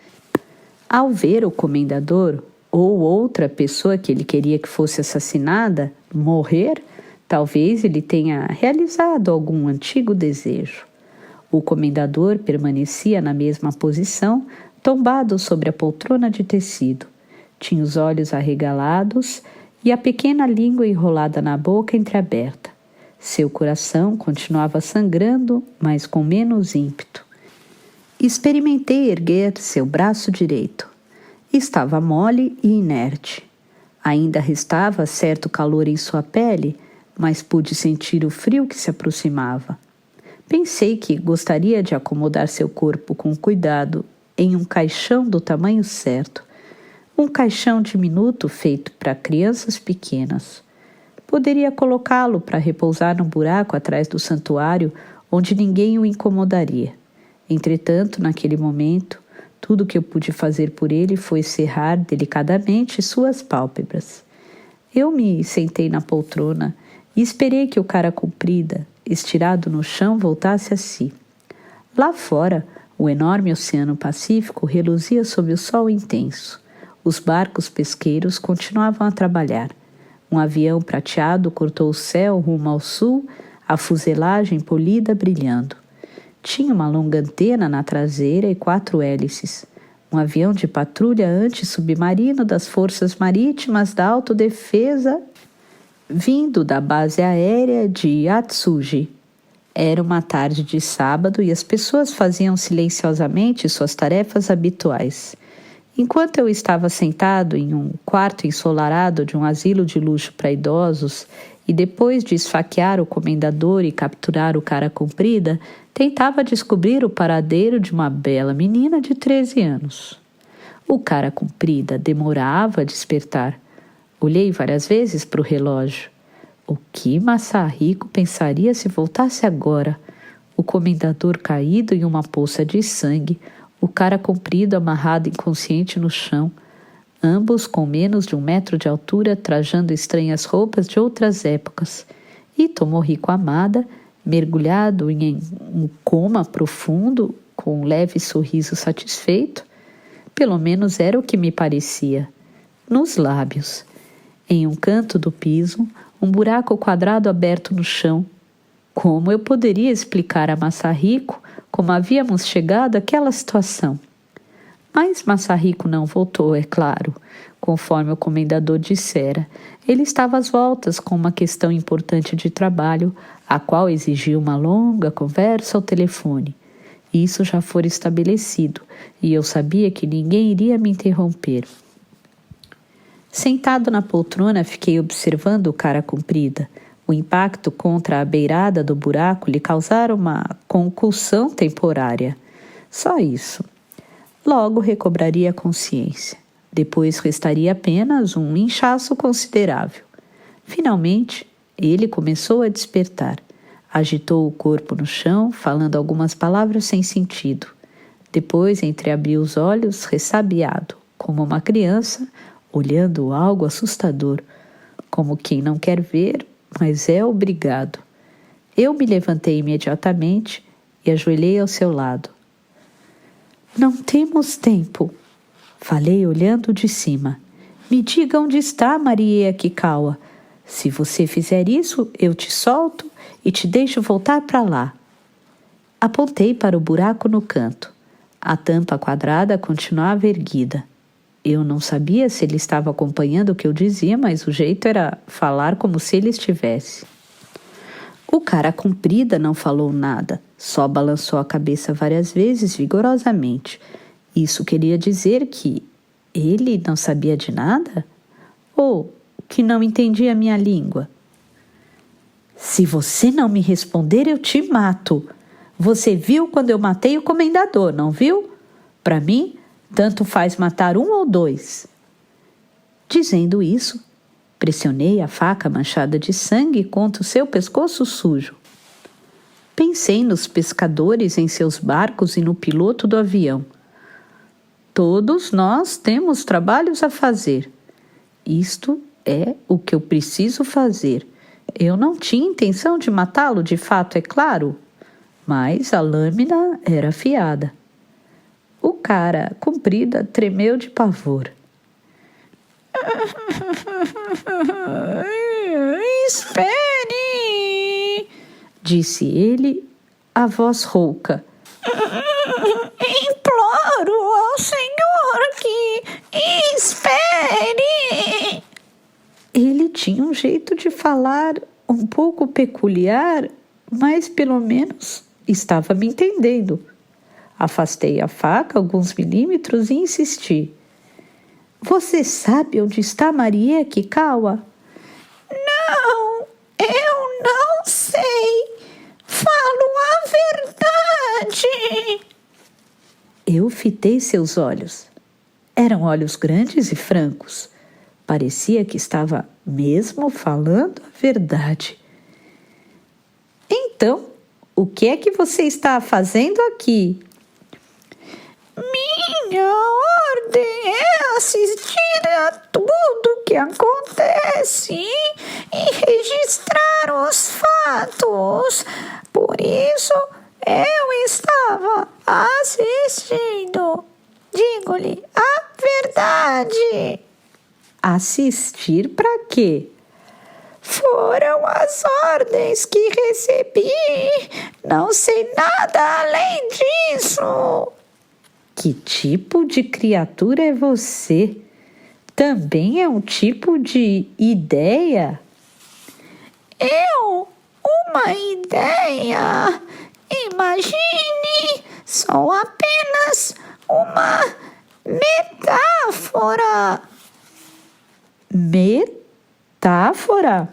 Ao ver o comendador ou outra pessoa que ele queria que fosse assassinada morrer, talvez ele tenha realizado algum antigo desejo. O comendador permanecia na mesma posição, tombado sobre a poltrona de tecido. Tinha os olhos arregalados e a pequena língua enrolada na boca entreaberta. Seu coração continuava sangrando, mas com menos ímpeto. Experimentei erguer seu braço direito. Estava mole e inerte. Ainda restava certo calor em sua pele, mas pude sentir o frio que se aproximava. Pensei que gostaria de acomodar seu corpo com cuidado em um caixão do tamanho certo. Um caixão diminuto feito para crianças pequenas. Poderia colocá-lo para repousar num buraco atrás do santuário onde ninguém o incomodaria. Entretanto, naquele momento, tudo que eu pude fazer por ele foi cerrar delicadamente suas pálpebras. Eu me sentei na poltrona e esperei que o cara comprida, estirado no chão, voltasse a si. Lá fora, o enorme Oceano Pacífico reluzia sob o sol intenso. Os barcos pesqueiros continuavam a trabalhar. Um avião prateado cortou o céu rumo ao sul, a fuselagem polida brilhando. Tinha uma longa antena na traseira e 4 hélices. Um avião de patrulha antissubmarino das Forças Marítimas da Autodefesa, vindo da base aérea de Atsugi. Era uma tarde de sábado e as pessoas faziam silenciosamente suas tarefas habituais. Enquanto eu estava sentado em um quarto ensolarado de um asilo de luxo para idosos e depois de esfaquear o comendador e capturar o cara comprida, tentava descobrir o paradeiro de uma bela menina de 13 anos. O cara comprida demorava a despertar. Olhei várias vezes para o relógio. O que Masahiko pensaria se voltasse agora? O comendador caído em uma poça de sangue, o cara comprido amarrado inconsciente no chão, ambos com menos de 1 metro de altura, trajando estranhas roupas de outras épocas, e Tomohiko Hamada, mergulhado em um coma profundo, com um leve sorriso satisfeito. Pelo menos era o que me parecia. Nos lábios. Em um canto do piso, um buraco quadrado aberto no chão. Como eu poderia explicar a Masahiko como havíamos chegado àquela situação? Mas Masahiko não voltou, é claro. conforme o comendador dissera. Ele estava às voltas com uma questão importante de trabalho, a qual exigia uma longa conversa ao telefone. Isso já fora estabelecido, e eu sabia que ninguém iria me interromper. Sentado na poltrona, fiquei observando o cara comprida. O impacto contra a beirada do buraco lhe causara uma concussão temporária. Só isso. Logo recobraria a consciência. Depois restaria apenas um inchaço considerável. Finalmente, ele começou a despertar. Agitou o corpo no chão, falando algumas palavras sem sentido. Depois entreabriu os olhos, ressabiado, como uma criança, olhando algo assustador, como quem não quer ver, mas é obrigado. Eu me levantei imediatamente e ajoelhei ao seu lado. Não temos tempo, falei olhando de cima. Me diga onde está Maria Kikawa. Se você fizer isso, eu te solto e te deixo voltar para lá. Apontei para o buraco no canto. A tampa quadrada continuava erguida. Eu não sabia se ele estava acompanhando o que eu dizia, mas o jeito era falar como se ele estivesse. O cara comprida não falou nada, só balançou a cabeça várias vezes vigorosamente. Isso queria dizer que ele não sabia de nada? Ou que não entendia a minha língua? Se você não me responder, eu te mato. Você viu quando eu matei o comendador, não viu? Para mim, tanto faz matar um ou dois. Dizendo isso, pressionei a faca manchada de sangue contra o seu pescoço sujo. Pensei nos pescadores em seus barcos e no piloto do avião. Todos nós temos trabalhos a fazer. Isto é o que eu preciso fazer. Eu não tinha intenção de matá-lo, de fato, é claro, mas a lâmina era afiada. O cara comprida tremeu de pavor. Espere, disse ele, a voz rouca. Imploro ao Senhor que espere. Ele tinha um jeito de falar um pouco peculiar, mas pelo menos estava me entendendo. Afastei a faca alguns milímetros e insisti. Você sabe onde está Maria Kikawa? Não, eu não sei. Falo a verdade. Eu fitei seus olhos. Eram olhos grandes e francos. Parecia que estava mesmo falando a verdade. Então, o que é que você está fazendo aqui? Minha ordem é assistir a tudo que acontece e registrar os fatos. Por isso, eu estava assistindo. Digo-lhe a verdade. Assistir para quê? Foram as ordens que recebi. Não sei nada além disso. Que tipo de criatura é você? Também é um tipo de ideia? Eu? Uma ideia? Imagine, sou apenas uma metáfora. Metáfora?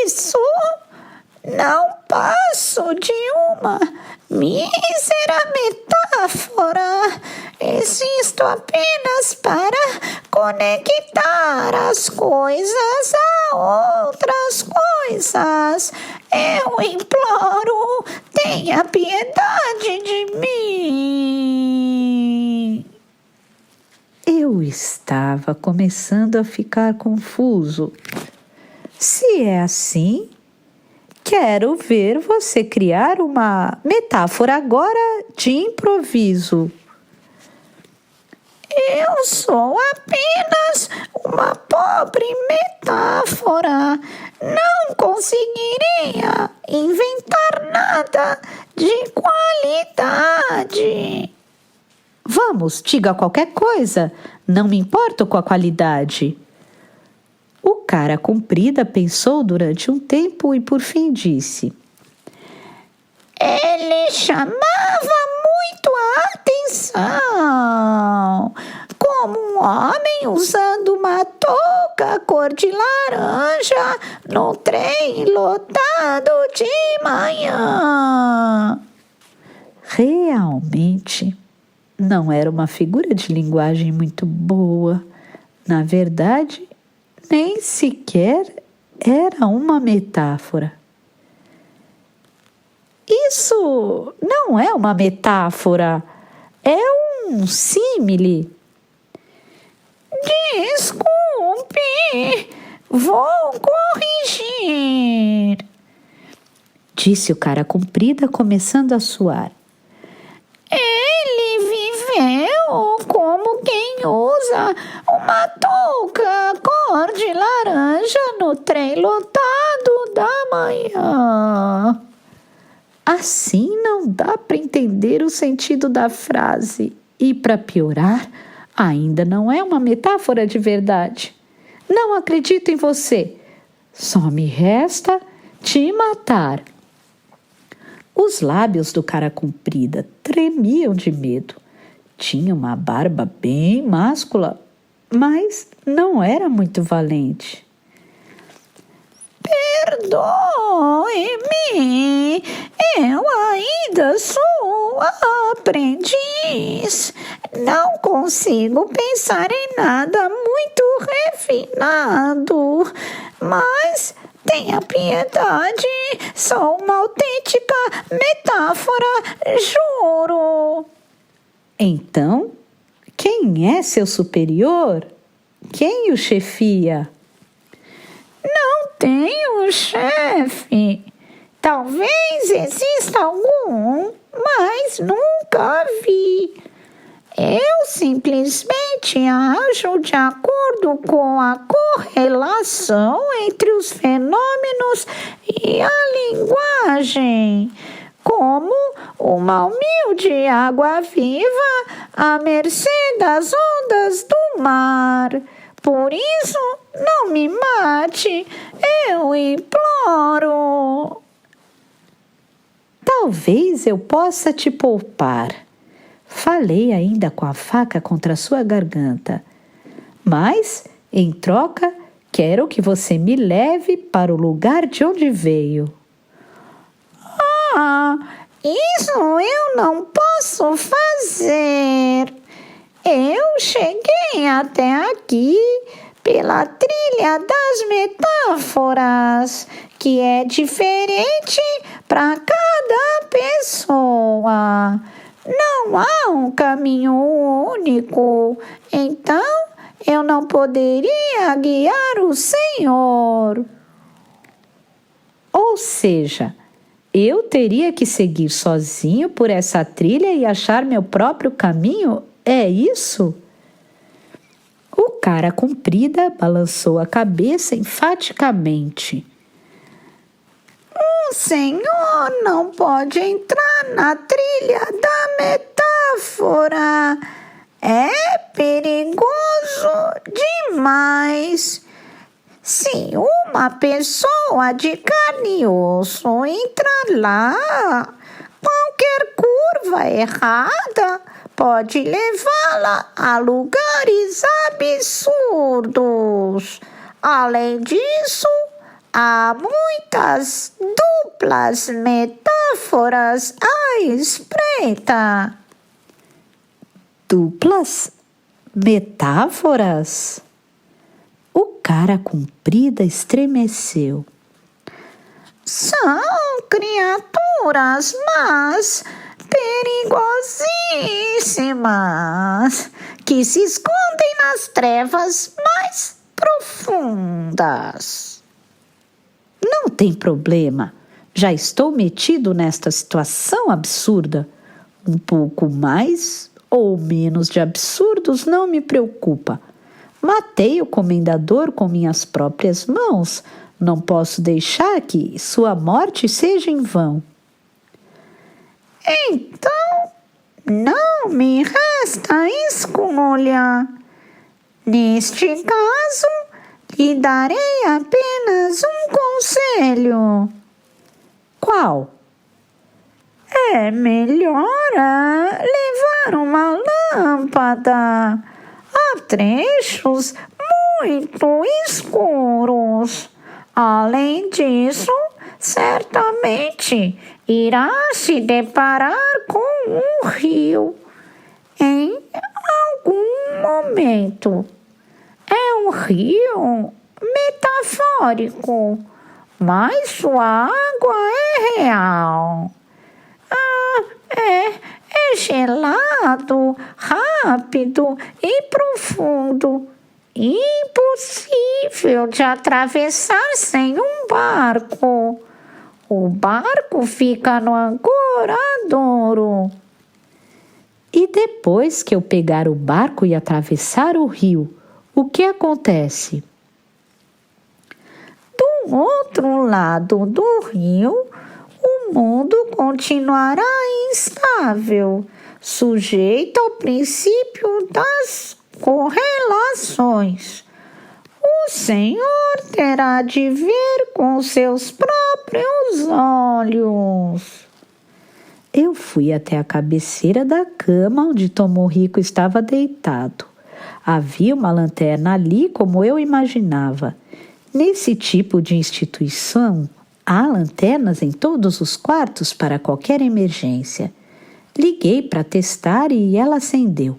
Isso não passo de uma mísera metáfora. Existo apenas para conectar as coisas a outras coisas. Eu imploro, tenha piedade de mim. Eu estava começando a ficar confuso. Se é assim, quero ver você criar uma metáfora agora de improviso. Eu sou apenas uma pobre metáfora. Não conseguiria inventar nada de qualidade. Vamos, diga qualquer coisa, não me importo com a qualidade. O cara comprida pensou durante um tempo e por fim disse: Ele chamava muito a atenção, como um homem usando uma touca cor de laranja no trem lotado de manhã. Realmente, não era uma figura de linguagem muito boa. Na verdade, nem sequer era uma metáfora. Isso não é uma metáfora, é um símile. Desculpe, vou corrigir, disse o cara comprida, começando a suar. Ele viveu como quem usa uma touca cor de laranja no trem lotado da manhã. Assim não dá para entender o sentido da frase. E para piorar, ainda não é uma metáfora de verdade. Não acredito em você. Só me resta te matar. Os lábios do cara comprida tremiam de medo. Tinha uma barba bem máscula, mas não era muito valente. Perdoe-me, eu ainda sou aprendiz. Não consigo pensar em nada muito refinado, mas tenha piedade, sou uma autêntica metáfora, juro. Então, quem é seu superior? Quem o chefia? Não tenho chefe. Talvez exista algum, mas nunca vi. Eu simplesmente ajo de acordo com a correlação entre os fenômenos e a linguagem, como uma humilde água-viva à mercê das ondas do mar. Por isso, não me mate, eu imploro. Talvez eu possa te poupar. Falei ainda com a faca contra sua garganta. Mas, em troca, quero que você me leve para o lugar de onde veio. Ah, isso eu não posso fazer. Eu cheguei até aqui pela trilha das metáforas, que é diferente para cada pessoa. Não há um caminho único, então eu não poderia guiar o Senhor. Ou seja, eu teria que seguir sozinho por essa trilha e achar meu próprio caminho? É isso? O cara comprida balançou a cabeça enfaticamente. O Senhor não pode entrar na trilha da metáfora. É perigoso demais. Se uma pessoa de carne e osso entrar lá, qualquer curva errada pode levá-la a lugares absurdos. Além disso, há muitas duplas metáforas à espreita. Duplas? Metáforas? O cara comprida estremeceu. São criaturas más, perigosíssimas, que se escondem nas trevas mais profundas. Não tem problema. Já estou metido nesta situação absurda. Um pouco mais ou menos de absurdos não me preocupa. Matei o comendador com minhas próprias mãos. Não posso deixar que sua morte seja em vão. Então, Não me resta escolha. Neste caso, lhe darei apenas um conselho. Qual? É melhor levar uma lâmpada. Há trechos muito escuros. Além disso, certamente irá se deparar com um rio em algum momento. É um rio metafórico, mas sua água é real. É gelado, rápido e profundo. Impossível de atravessar sem um barco. O barco fica no ancoradouro. E depois que eu pegar o barco e atravessar o rio, o que acontece? Do outro lado do rio, o mundo continuará instável, sujeito ao princípio das correlações. O Senhor terá de ver com seus próprios olhos. Eu fui até a cabeceira da cama onde Tomo Rico estava deitado. Havia uma lanterna ali como eu imaginava. Nesse tipo de instituição, há lanternas em todos os quartos para qualquer emergência. Liguei para testar e ela acendeu.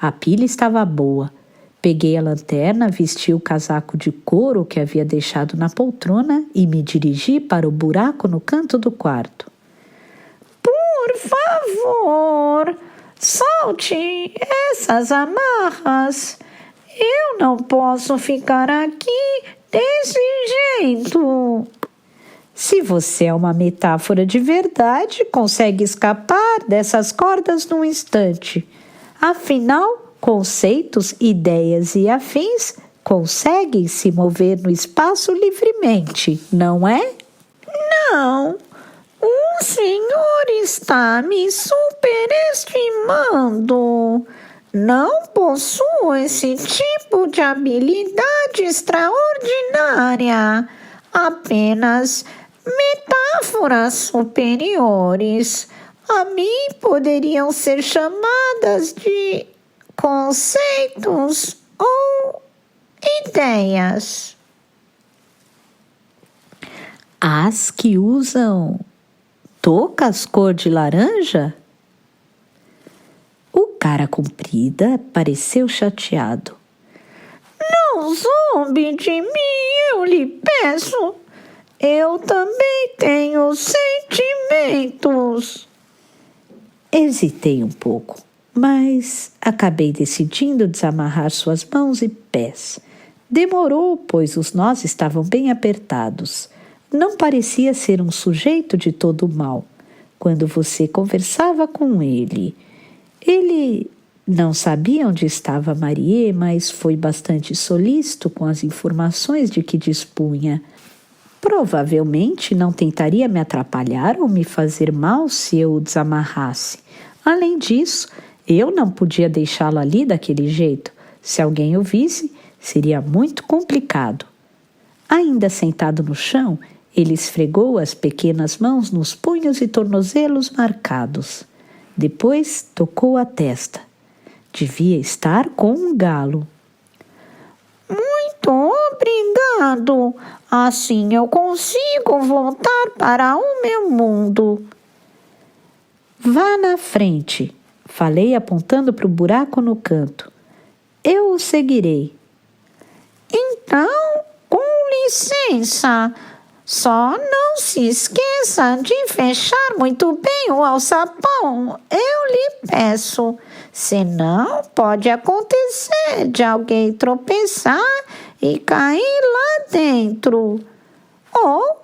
A pilha estava boa. Peguei a lanterna, vesti o casaco de couro que havia deixado na poltrona e me dirigi para o buraco no canto do quarto. Por favor, solte essas amarras. Eu não posso ficar aqui desse jeito. Se você é uma metáfora de verdade, consegue escapar dessas cordas num instante. Afinal, conceitos, ideias e afins conseguem se mover no espaço livremente, não é? Não, o senhor está me superestimando. Não possuo esse tipo de habilidade extraordinária. Apenas metáforas superiores. A mim poderiam ser chamadas de conceitos ou ideias. As que usam toucas cor de laranja? O cara comprida pareceu chateado. Não zombe de mim, eu lhe peço. Eu também tenho sentimentos. Hesitei um pouco, mas acabei decidindo desamarrar suas mãos e pés. Demorou, pois os nós estavam bem apertados. Não parecia ser um sujeito de todo mal. Quando você conversava com ele, ele não sabia onde estava Marie, mas foi bastante solícito com as informações de que dispunha. Provavelmente não tentaria me atrapalhar ou me fazer mal se eu o desamarrasse. Além disso, eu não podia deixá-lo ali daquele jeito. Se alguém o visse, seria muito complicado. Ainda sentado no chão, ele esfregou as pequenas mãos nos punhos e tornozelos marcados. Depois tocou a testa. Devia estar com um galo. Muito obrigado. Assim eu consigo voltar para o meu mundo. Vá na frente, falei apontando para o buraco no canto. Eu o seguirei. Então, com licença. Só não se esqueça de fechar muito bem o alçapão, eu lhe peço. Senão pode acontecer de alguém tropeçar e cair lá dentro. Ou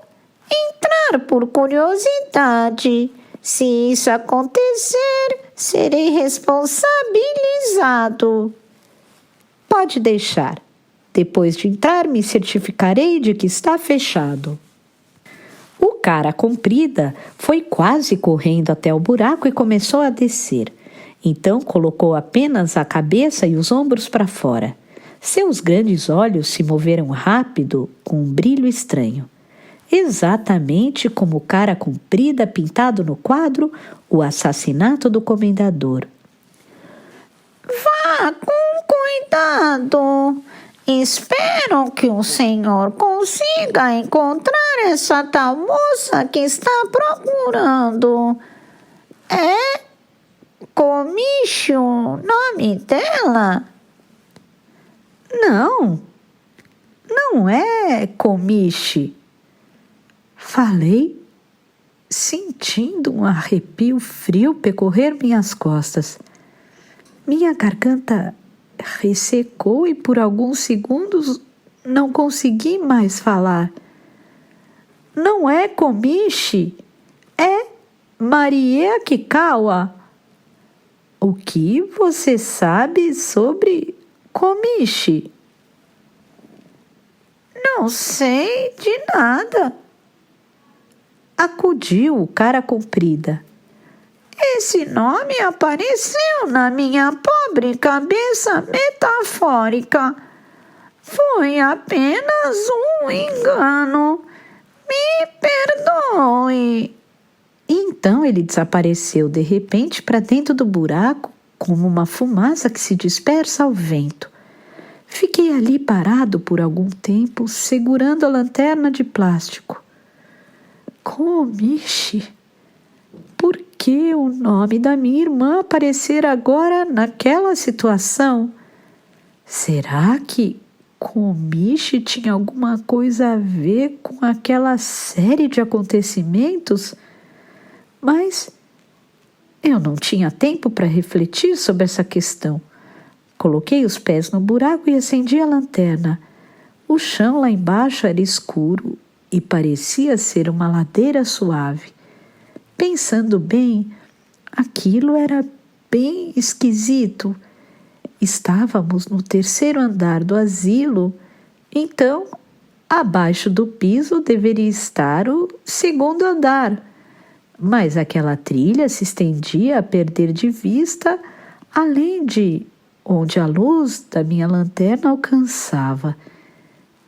entrar por curiosidade. Se isso acontecer, serei responsabilizado. Pode deixar. Depois de entrar, me certificarei de que está fechado. O cara comprida foi quase correndo até o buraco e começou a descer. Então colocou apenas a cabeça e os ombros para fora. Seus grandes olhos se moveram rápido com um brilho estranho. Exatamente como cara comprida pintado no quadro O Assassinato do Comendador. Vá com cuidado. Espero que o senhor consiga encontrar essa tal moça que está procurando. É Comiche o nome dela? Não, não é Comiche. Falei, sentindo um arrepio frio percorrer minhas costas. Minha garganta ressecou e por alguns segundos não consegui mais falar. Não é Comiche, é Marie Kikawa. O que você sabe sobre Comiche? Não sei de nada. Acudiu o cara comprida. Esse nome apareceu na minha pobre cabeça metafórica. Foi apenas um engano. Me perdoe. Então ele desapareceu de repente para dentro do buraco, como uma fumaça que se dispersa ao vento. Fiquei ali parado por algum tempo, segurando a lanterna de plástico. Comiche, por que o nome da minha irmã aparecer agora naquela situação? Será que Comiche tinha alguma coisa a ver com aquela série de acontecimentos? Mas eu não tinha tempo para refletir sobre essa questão. Coloquei os pés no buraco e acendi a lanterna. O chão lá embaixo era escuro e parecia ser uma ladeira suave. Pensando bem, aquilo era bem esquisito. Estávamos no 3º andar do asilo, então abaixo do piso deveria estar o 2º andar. Mas aquela trilha se estendia a perder de vista, além de onde a luz da minha lanterna alcançava.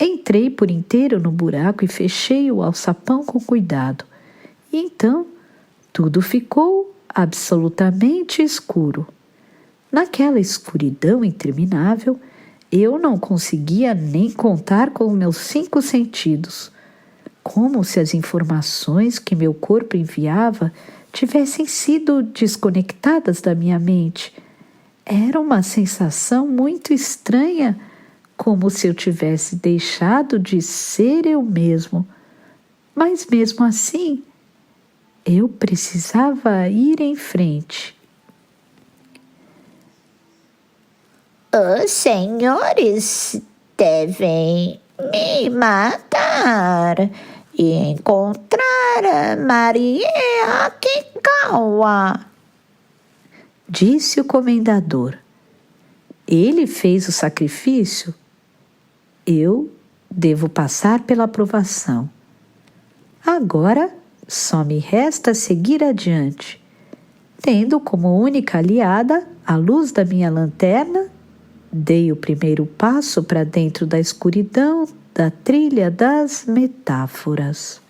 Entrei por inteiro no buraco e fechei o alçapão com cuidado. E então tudo ficou absolutamente escuro. Naquela escuridão interminável, eu não conseguia nem contar com meus 5 sentidos. Como se as informações que meu corpo enviava tivessem sido desconectadas da minha mente. Era uma sensação muito estranha, como se eu tivesse deixado de ser eu mesmo. Mas mesmo assim, eu precisava ir em frente. Os senhores devem me matar e encontrar a Marie Kikawa, disse o comendador. Ele fez o sacrifício? Eu devo passar pela aprovação. Agora só me resta seguir adiante, tendo como única aliada a luz da minha lanterna. Dei o primeiro passo para dentro da escuridão da trilha das metáforas.